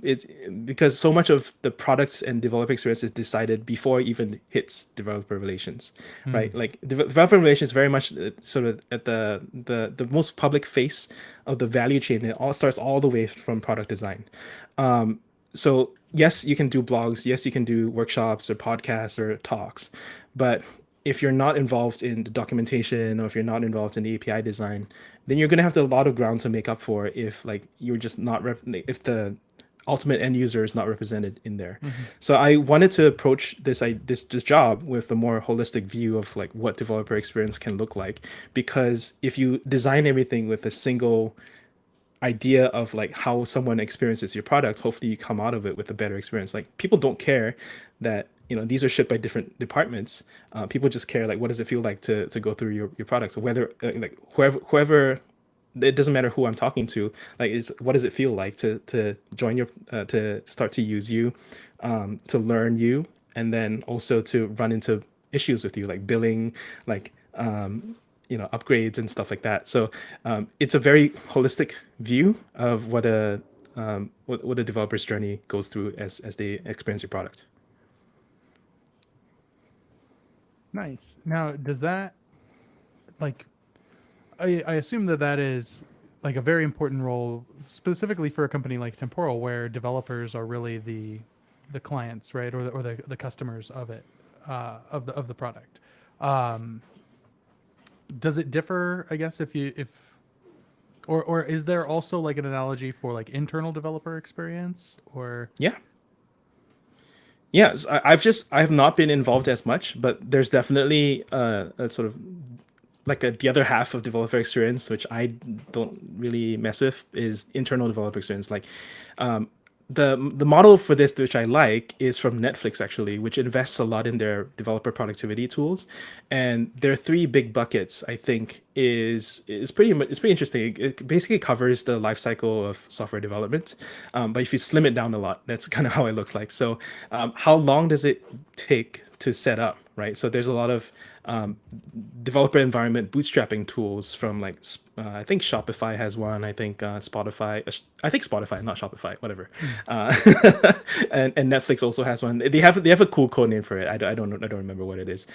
It's because so much of the products and developer experience is decided before it even hits developer relations, right? Like developer relations very much sort of at the most public face of the value chain. It all starts all the way from product design. So yes, you can do blogs, yes, you can do workshops or podcasts or talks, but if you're not involved in the documentation or if you're not involved in the API design, then you're going to have a lot of ground to make up for if like you're just not if the ultimate end user is not represented in there. So I wanted to approach this job with a more holistic view of like what developer experience can look like, because if you design everything with a single idea of like how someone experiences your product, hopefully you come out of it with a better experience. Like people don't care that these are shipped by different departments. People just care like what does it feel like to go through your product. So whether like whoever, it doesn't matter who I'm talking to, like is what does it feel like to join your to start to use you, to learn you, and then also to run into issues with you like billing, like upgrades and stuff like that. So it's a very holistic view of what a developer's journey goes through as they experience your product. Nice. Now, does that like I assume that is like a very important role specifically for a company like Temporal, where developers are really the clients, right, or the customers of it, of the product. Does it differ, I guess, or is there also like an analogy for like internal developer experience or? Yeah. Yes, I have not been involved as much, but there's definitely a sort of like the other half of developer experience, which I don't really mess with, is internal developer experience. Like the model for this, which I like, is from Netflix actually, which invests a lot in their developer productivity tools, and their three big buckets I think is pretty interesting. It basically covers the life cycle of software development, but if you slim it down a lot, that's kind of how it looks like. So how long does it take to set up, right? So there's a lot of developer environment bootstrapping tools from like I think Shopify has one. I think Spotify, not Shopify, whatever. And Netflix also has one. They have a cool code name for it. I don't remember what it is.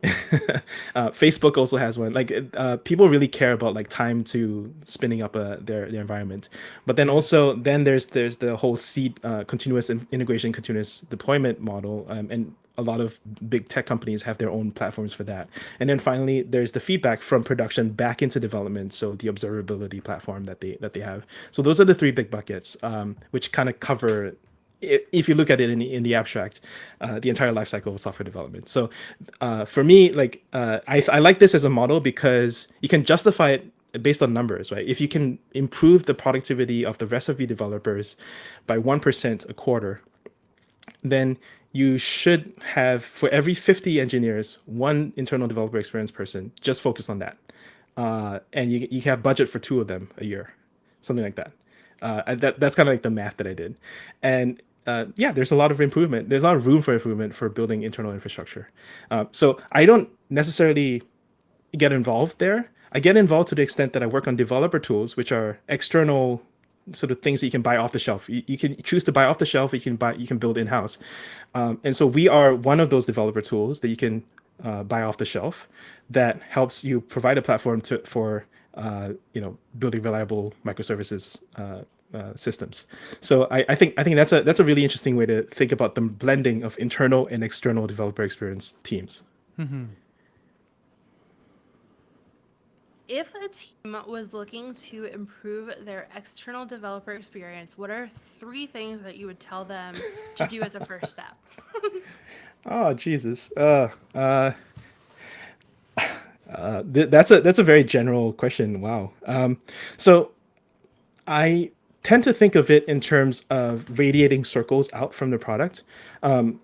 Facebook also has one. Like people really care about like time to spinning up their environment, but then also there's the whole continuous integration, continuous deployment model, and a lot of big tech companies have their own platforms for that. And then finally there's the feedback from production back into development, so the observability platform that they have. So those are the three big buckets, which kind of cover, if you look at it in the abstract, the entire life cycle of software development. So for me, like I like this as a model because you can justify it based on numbers, right? If you can improve the productivity of the rest of your developers by 1% a quarter, then you should have, for every 50 engineers, one internal developer experience person just focus on that. And you have budget for 2 of them a year, something like that. That's kind of like the math that I did. And yeah, there's a lot of improvement. There's a lot of room for improvement for building internal infrastructure. So I don't necessarily get involved there. I get involved to the extent that I work on developer tools, which are external sort of things that you can buy off the shelf. You can choose to buy off the shelf. You can build in house, and so we are one of those developer tools that you can buy off the shelf that helps you provide a platform for building reliable microservices systems. So I think that's a really interesting way to think about the blending of internal and external developer experience teams. Mm-hmm. If a team was looking to improve their external developer experience, what are 3 things that you would tell them to do as a first step? Oh Jesus. That's a very general question. Wow. So I tend to think of it in terms of radiating circles out from the product.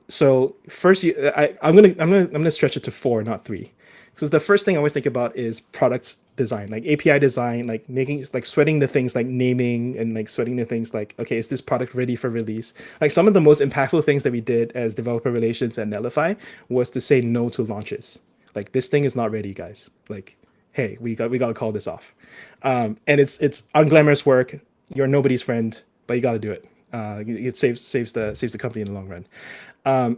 So first, I'm gonna stretch it to 4, not 3. Because the first thing I always think about is product design, like API design, like sweating the things like naming and like sweating the things like, okay, is this product ready for release? Like some of the most impactful things that we did as developer relations at Netlify was to say no to launches. Like, this thing is not ready, guys. Like, hey, we got to call this off. And it's unglamorous work. You're nobody's friend, but you got to do it. It saves the company in the long run.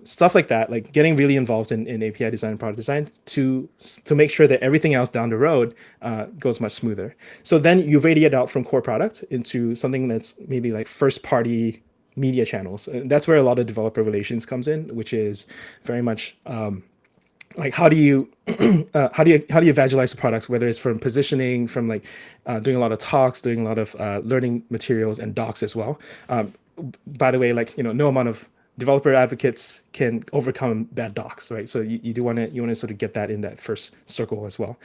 Stuff like that, like getting really involved in API design and product design to make sure that everything else down the road goes much smoother. So then you radiate out from core product into something that's maybe like first party media channels. And that's where a lot of developer relations comes in, which is very much like how do you evangelize the products, whether it's from positioning, from like doing a lot of talks, doing a lot of learning materials and docs as well. By the way, like, no amount of developer advocates can overcome bad docs, right? So you want to sort of get that in that first circle as well.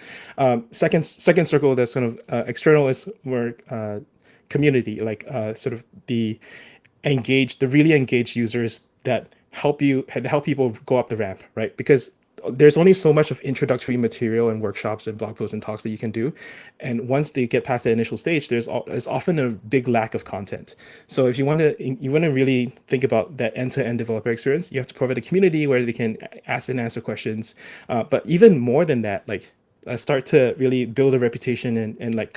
Second circle that's kind of external is more community, like sort of the really engaged users that help people go up the ramp, right? Because there's only so much of introductory material and workshops and blog posts and talks that you can do, and once they get past the initial stage, there's often a big lack of content. So if you want to really think about that end-to-end developer experience, you have to provide a community where they can ask and answer questions. But even more than that, like start to really build a reputation and like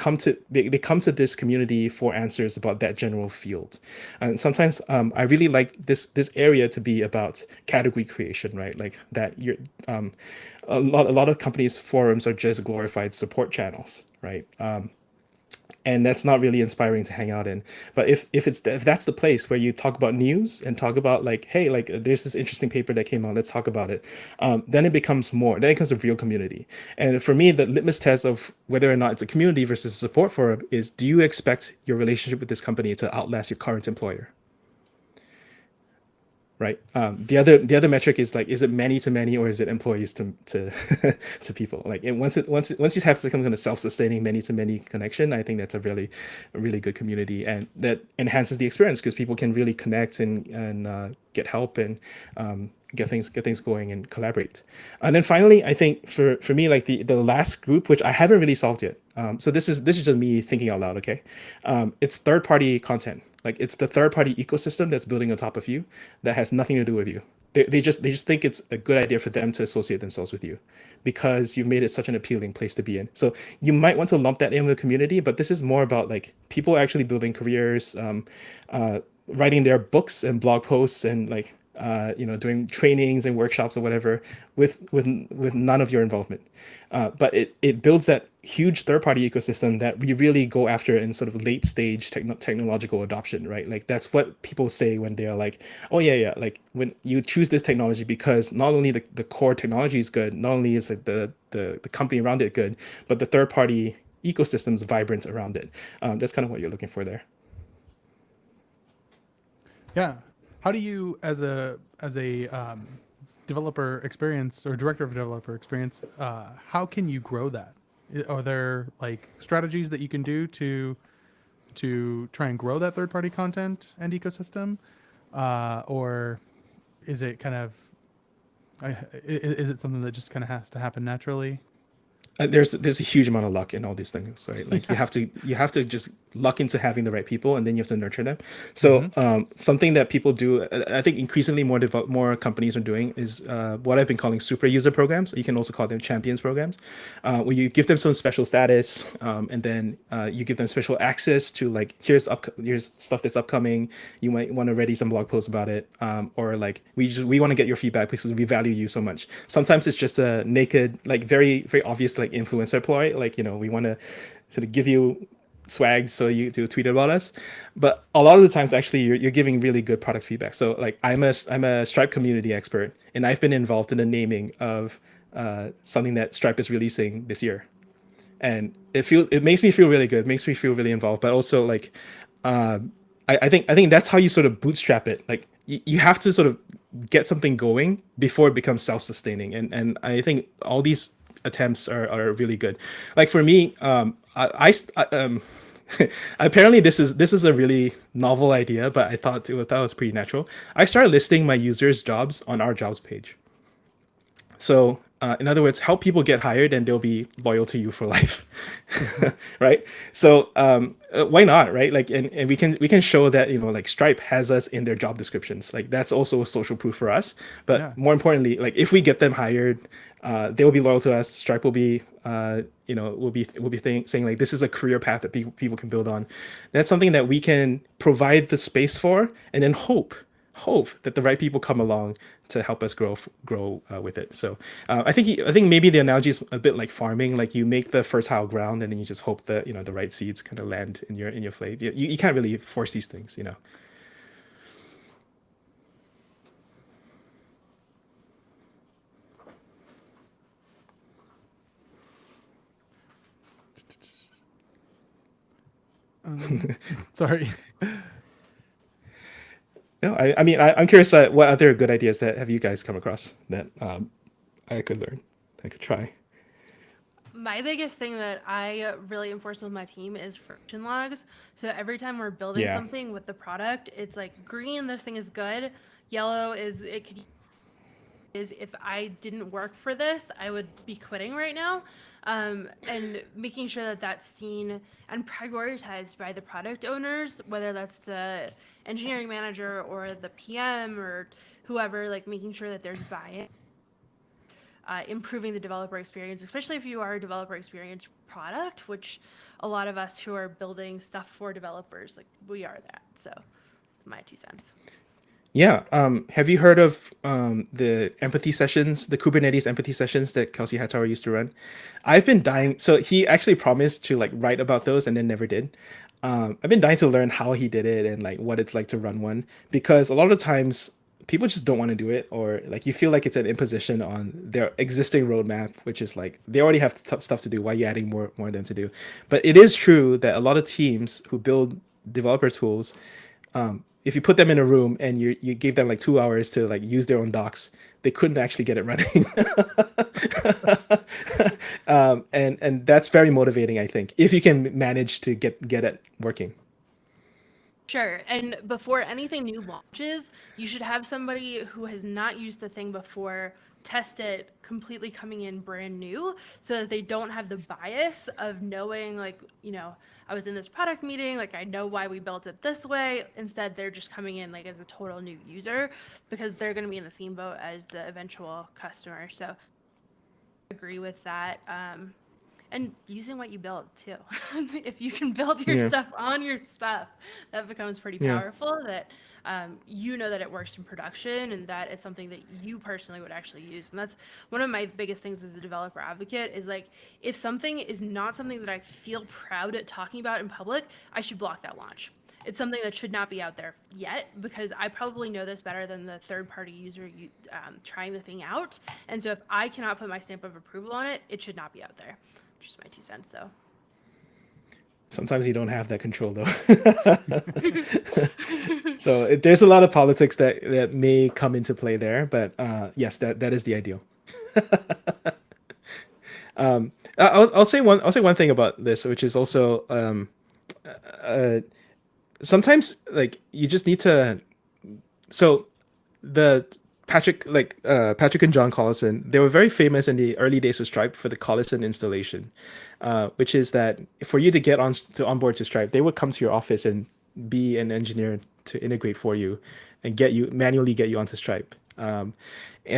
they come to this community for answers about that general field. And sometimes I really like this area to be about category creation, right? Like that you're a lot of companies' forums are just glorified support channels, right? And that's not really inspiring to hang out in. But if that's the place where you talk about news and talk about like, hey, like there's this interesting paper that came out, let's talk about it, then it becomes a real community. And for me, the litmus test of whether or not it's a community versus a support forum is, do you expect your relationship with this company to outlast your current employer? Right. The other metric is like, is it many to many or is it employees to to people? Like, and once you have some kind of self-sustaining many to many connection, I think that's a really good community, and that enhances the experience because people can really connect and get help and get things going and collaborate. And then finally, I think for me, like the last group, which I haven't really solved yet. So this is just me thinking out loud. Okay, it's third-party content. Like, it's the third-party ecosystem that's building on top of you that has nothing to do with you. They just think it's a good idea for them to associate themselves with you because you've made it such an appealing place to be in. So you might want to lump that in with the community, but this is more about like people actually building careers, writing their books and blog posts and like doing trainings and workshops or whatever with none of your involvement. But it builds that huge third-party ecosystem that we really go after in sort of late stage technological adoption, right? Like that's what people say when they're like, oh yeah, like when you choose this technology because not only the core technology is good, not only is like the company around it good, but the third-party ecosystem is vibrant around it. That's kind of what you're looking for there. Yeah. How do you, as a developer experience or director of developer experience, how can you grow that? Are there like strategies that you can do to try and grow that third party content and ecosystem, or is it kind of is it something that just kind of has to happen naturally? There's a huge amount of luck in all these things, right? Like you have to just luck into having the right people, and then you have to nurture them. So something that people do, I think increasingly more companies are doing is what I've been calling super user programs. You can also call them champions programs, where you give them some special status, and then you give them special access to like here's stuff that's upcoming. You might want to ready some blog posts about it, or like we want to get your feedback because we value you so much. Sometimes it's just a naked, like very very obvious like influencer ploy, like we want to sort of give you swag so you do tweet about us, but a lot of the times actually you're giving really good product feedback. So like I'm a Stripe community expert, and I've been involved in the naming of something that Stripe is releasing this year, and it makes me feel really good, makes me feel really involved, but also like I think that's how you sort of bootstrap it. Like you have to sort of get something going before it becomes self-sustaining, and I think all these attempts are really good. Like for me, apparently this is a really novel idea, but I thought that was pretty natural. I started listing my users' jobs on our jobs page. So in other words, help people get hired and they'll be loyal to you for life. Right? So why not, right? Like and we can show that like Stripe has us in their job descriptions. Like that's also a social proof for us. But more importantly, like if we get them hired, they will be loyal to us. Stripe will be will be saying like this is a career path that people can build on. That's something that we can provide the space for, and then hope that the right people come along to help us grow with it. So I think maybe the analogy is a bit like farming. Like you make the fertile ground, and then you just hope that the right seeds kind of land in your plate. You can't really force these things. Sorry. No, I mean, I'm curious. What other good ideas that have you guys come across that I could learn, I could try? My biggest thing that I really enforce with my team is friction logs. So every time we're building something with the product, it's like green, this thing is good. Yellow is if I didn't work for this, I would be quitting right now. And making sure that that's seen and prioritized by the product owners, whether that's the engineering manager or the PM or whoever, like making sure that there's buy-in, improving the developer experience, especially if you are a developer experience product, which a lot of us who are building stuff for developers, like we are that. So it's my 2 cents. Yeah. Have you heard of the empathy sessions, the Kubernetes empathy sessions that Kelsey Hightower used to run? I've been dying. So he actually promised to like write about those and then never did. I've been dying to learn how he did it and like what it's like to run one, because a lot of times people just don't want to do it, or like you feel like it's an imposition on their existing roadmap, which is like they already have stuff to do. Why are you adding more of them to do? But it is true that a lot of teams who build developer tools, if you put them in a room and you gave them like 2 hours to like use their own docs, they couldn't actually get it running. And that's very motivating, I think, if you can manage to get it working. Sure. And before anything new launches, you should have somebody who has not used the thing before test it completely coming in brand new, so that they don't have the bias of knowing like, I was in this product meeting, like I know why we built it this way. Instead, they're just coming in like as a total new user, because they're going to be in the same boat as the eventual customer. So I agree with that. And using what you build too. If you can build your stuff on your stuff, that becomes pretty powerful. That that it works in production, and that it's something that you personally would actually use. And that's one of my biggest things as a developer advocate, is like, if something is not something that I feel proud at talking about in public, I should block that launch. It's something that should not be out there yet, because I probably know this better than the third-party user trying the thing out. And so if I cannot put my stamp of approval on it, it should not be out there. Just my 2 cents, though. Sometimes you don't have that control, though. So there's a lot of politics that may come into play there, but yes, that is the ideal. I'll say one thing about this, which is also sometimes like you just need to. So the Patrick and John Collison, they were very famous in the early days of Stripe for the Collison installation, which is that for you to get onboard to Stripe, they would come to your office and be an engineer to integrate for you and manually get you onto Stripe. And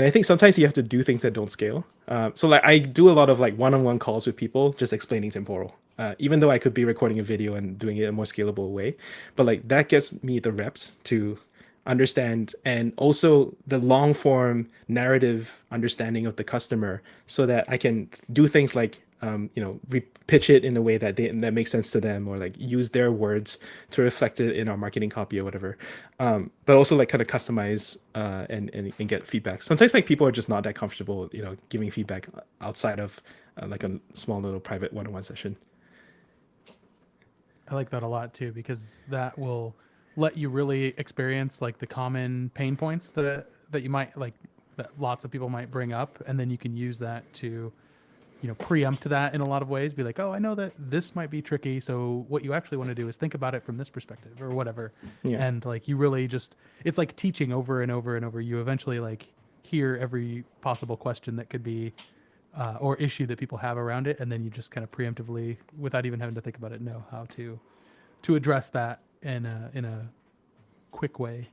I think sometimes you have to do things that don't scale. So like I do a lot of like one-on-one calls with people just explaining Temporal. Even though I could be recording a video and doing it in a more scalable way, but like that gets me the reps to understand, and also the long form narrative understanding of the customer, so that I can do things like pitch it in a way that that makes sense to them, or like use their words to reflect it in our marketing copy or whatever. But also like kind of customize and get feedback. Sometimes like people are just not that comfortable, giving feedback outside of like a small little private one-on-one session. I like that a lot too, because that will let you really experience like the common pain points that you might like, that lots of people might bring up, and then you can use that to preempt that in a lot of ways. Be like, oh, I know that this might be tricky, so what you actually want to do is think about it from this perspective or whatever. Yeah. And like you really just, it's like teaching over and over and over. You eventually like hear every possible question that could be or issue that people have around it, and then you just kind of preemptively, without even having to think about it, know how to address that in a quick way.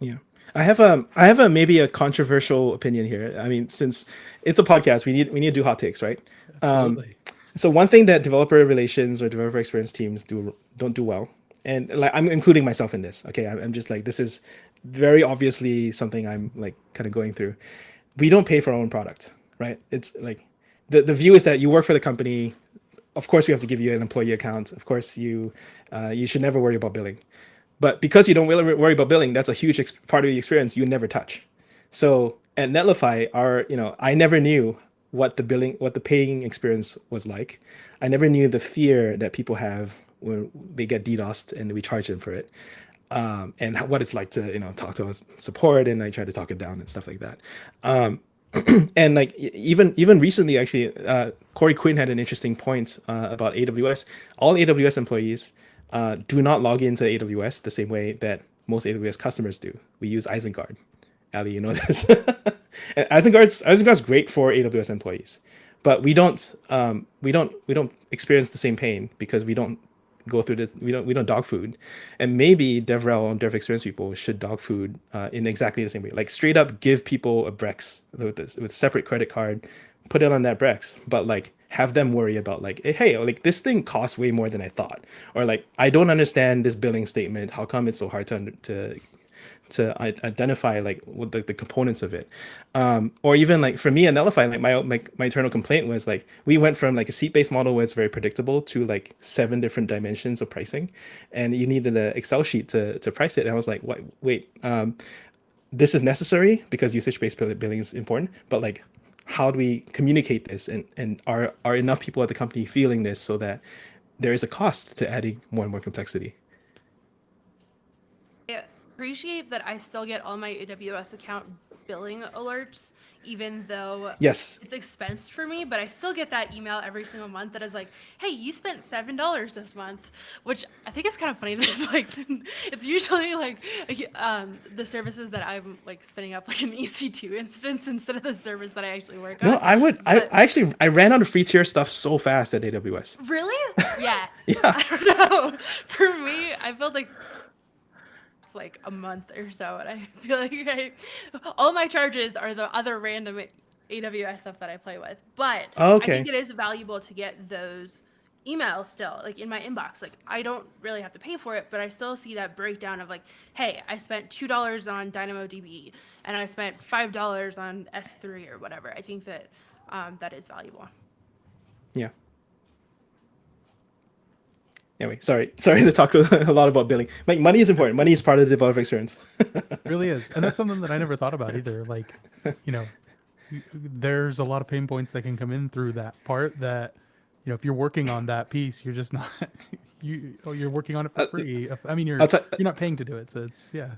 Yeah. I have a maybe a controversial opinion here. I mean, since it's a podcast, we need to do hot takes, right? Absolutely. So one thing that developer relations or developer experience teams don't do well, and like I'm including myself in this. Okay, I'm just like, this is very obviously something I'm like kind of going through. We don't pay for our own product, right? It's like the view is that you work for the company. Of course, we have to give you an employee account. Of course, you should never worry about billing. But because you don't really worry about billing, that's a huge part of the experience you never touch. So at Netlify, I never knew what the paying experience was like. I never knew the fear that people have when they get DDoSed and we charge them for it, and what it's like to talk to us support, and I try to talk it down and stuff like that. And like even recently, actually, Corey Quinn had an interesting point about AWS. All AWS employees do not log into AWS the same way that most AWS customers do. We use Isengard. Ali, you know this. And Isengard's great for AWS employees, but we don't experience the same pain because we don't go through we don't dog food. And maybe DevRel and Dev experience people should dog food in exactly the same way. Like straight up give people a Brex with separate credit card, put it on that Brex, but like have them worry about like, hey, like this thing costs way more than I thought, or like I don't understand this billing statement. How come it's so hard to identify like what the components of it, or even like for me at Netlify, like my internal complaint was like we went from like a seat-based model where it's very predictable to like 7 different dimensions of pricing, and you needed an Excel sheet to price it. And I was like, what? Wait, this is necessary because usage-based billing is important, but like, how do we communicate this, and are enough people at the company feeling this so that there is a cost to adding more and more complexity? I appreciate that I still get all my AWS account billing alerts, even though Yes. it's expensed for me, but I still get that email every single month that is like, hey, you spent $7 this month, which I think is kind of funny that it's like, it's usually like the services that I'm like spinning up like an EC2 instance instead of the service that I actually work on. No, I ran out of free tier stuff so fast at AWS. Really? Yeah. Yeah. I don't know. For me, I feel like a month or so, and I feel like all my charges are the other random AWS stuff that I play with. But Okay. I think it is valuable to get those emails still like in my inbox. Like I don't really have to pay for it, but I still see that breakdown of like, hey, I spent $2 on DynamoDB and I spent $5 on S3 or whatever. I think that that is valuable. Yeah. Anyway, sorry to talk a lot about billing. Like money is important. Money is part of the developer experience. It really is. And that's something that I never thought about either. Like, there's a lot of pain points that can come in through that part that, if you're working on that piece, you're just not, you're working on it for free. I mean, you're not paying to do it. So it's, yeah.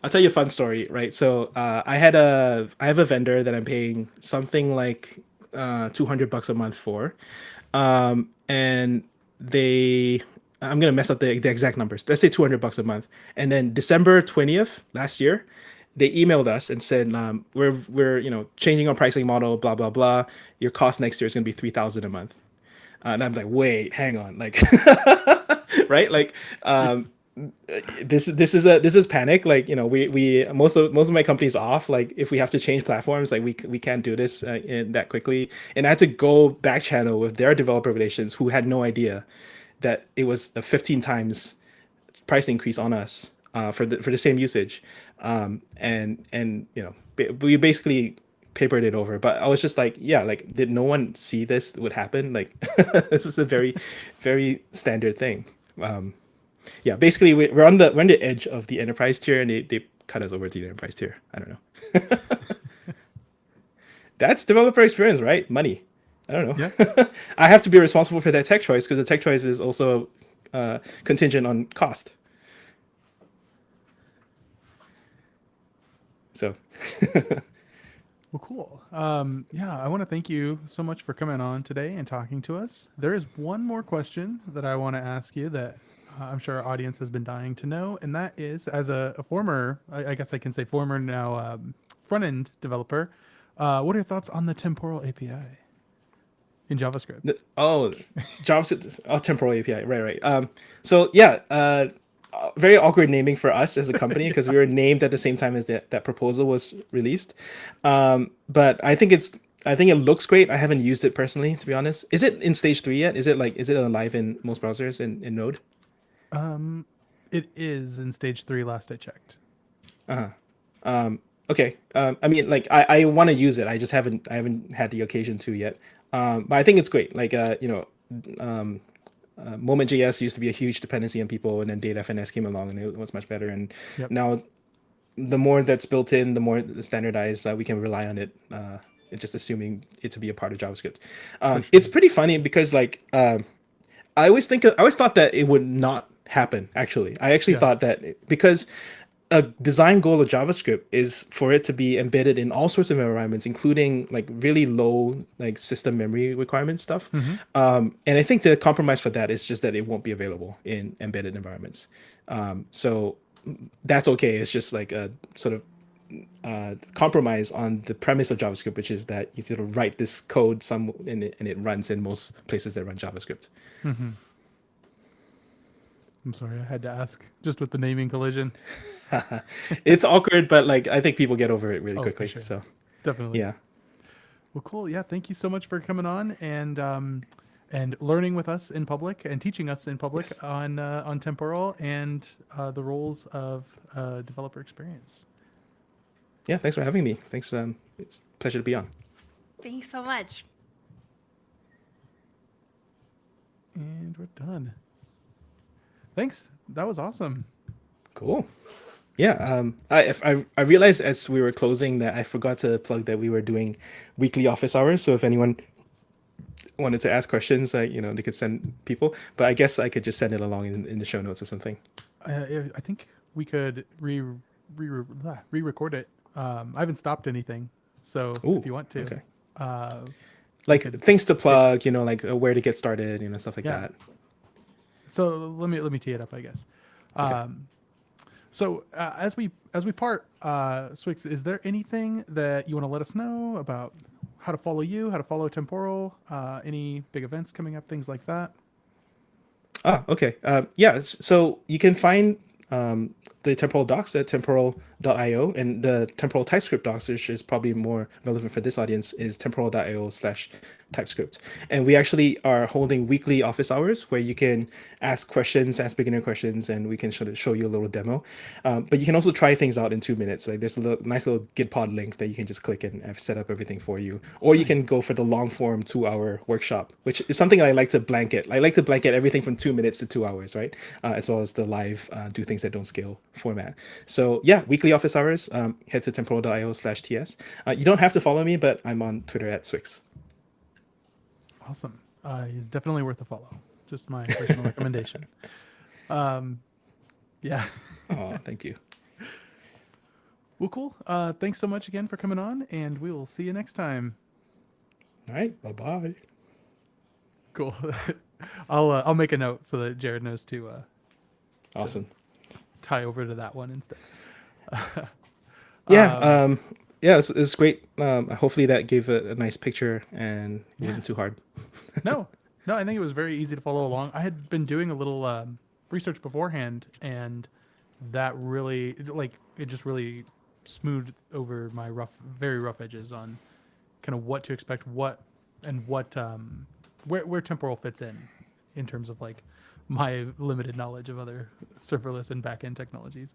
I'll tell you a fun story, right? So I have a vendor that I'm paying something like $200 a month for. And I'm gonna mess up the exact numbers. Let's say $200 a month. And then December 20th last year, they emailed us and said, we're changing our pricing model, blah blah blah. Your cost next year is gonna be $3,000 a month. And I'm like, wait, hang on, like, right, like, this is panic. Like, we most of my company's off. Like, if we have to change platforms, like, we can't do this in that quickly. And I had to go back channel with their developer relations, who had no idea that it was a 15 times price increase on us for the same usage. And we basically papered it over. But I was just like, yeah, like, did no one see this would happen? Like, this is a very, very standard thing. Yeah, basically we're on the edge of the enterprise tier, and they cut us over to the enterprise tier. I don't know. That's developer experience, right? Money. I don't know. Yeah. I have to be responsible for that tech choice, because the tech choice is also contingent on cost. So. Well, cool. Yeah, I want to thank you so much for coming on today and talking to us. There is one more question that I want to ask you that I'm sure our audience has been dying to know, and that is, as a former, I guess I can say former now, front-end developer, what are your thoughts on the Temporal API in JavaScript? JavaScript, Temporal API, right. So yeah, very awkward naming for us as a company, because we were named at the same time as that proposal was released. But I think it looks great. I haven't used it personally, to be honest. Is it in stage 3 yet? Is it live in most browsers in Node? It is in stage 3 last I checked. Okay. I mean, like, I want to use it. I just haven't had the occasion to yet. But I think it's great. Like, Moment.js used to be a huge dependency on people, and then DataFNS came along, and it was much better. And now, the more that's built in, the more standardized, we can rely on it. Just assuming it to be a part of JavaScript. Sure. It's pretty funny because, like, I always thought that it would not happen. Actually, I thought that because a design goal of JavaScript is for it to be embedded in all sorts of environments, including like really low like system memory requirement stuff. And I think the compromise for that is just that it won't be available in embedded environments. So that's okay. It's just like a sort of compromise on the premise of JavaScript, which is that you sort of write this code and it runs in most places that run JavaScript. I'm sorry, I had to ask, just with the naming collision. It's awkward, but like, I think people get over it really quickly. Sure. So definitely. Yeah. Well, cool. Yeah, thank you so much for coming on and learning with us in public and teaching us in public on Temporal and the roles of developer experience. Yeah, thanks for having me. Thanks. It's a pleasure to be on. Thanks so much. And we're done. Thanks. That was awesome. Cool. Yeah. I realized as we were closing that I forgot to plug that we were doing weekly office hours. So if anyone wanted to ask questions, they could send people. But I guess I could just send it along in the show notes or something. I think we could re-record it. I haven't stopped anything, so if you want to. Okay. Like things to plug, like where to get started, stuff like that. So let me tee it up, I guess. Okay. So as we part, Swyx, is there anything that you want to let us know about how to follow you, how to follow Temporal, any big events coming up, things like that? Okay. So you can find the Temporal docs at temporal.io, and the Temporal TypeScript docs, which is probably more relevant for this audience, is temporal.io/TypeScript. And we actually are holding weekly office hours where you can ask beginner questions, and we can show you a little demo. But you can also try things out in 2 minutes. Like there's a nice little Gitpod link that you can just click and I've set up everything for you. Or you can go for the long form 2-hour workshop, which is something I like to blanket. I like to blanket everything from 2 minutes to 2 hours, right? As well as the live do things that don't scale format. So yeah, weekly office hours, head to temporal.io/TS. You don't have to follow me, but I'm on Twitter at Swyx. Awesome. He's definitely worth a follow. Just my personal recommendation. Yeah. Oh, thank you. Well, cool. Thanks so much again for coming on, and we will see you next time. All right. Bye-bye. Cool. I'll make a note so that Jared knows to Awesome. tie over to that one instead. Yeah. Yeah, it's great. Hopefully that gave a nice picture and it wasn't too hard. No, I think it was very easy to follow along. I had been doing a little research beforehand, and that really, like, it just really smoothed over my very rough edges on kind of what to expect, what where Temporal fits in terms of like my limited knowledge of other serverless and backend technologies.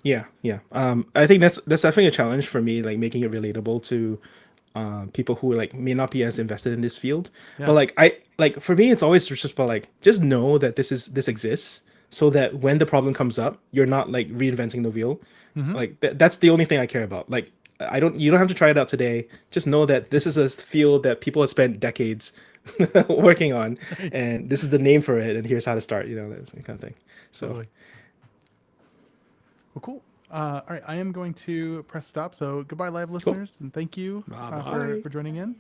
Yeah, yeah. I think that's definitely a challenge for me, like making it relatable to people who like may not be as invested in this field. Yeah. But like for me, it's always just about like just know that this exists, so that when the problem comes up, you're not like reinventing the wheel. Like that's the only thing I care about. Like you don't have to try it out today. Just know that this is a field that people have spent decades working on, and this is the name for it, and here's how to start. That kind of thing. So. Totally. Well, cool. All right, I am going to press stop. So goodbye, live listeners, and thank you Bye-bye. for joining in.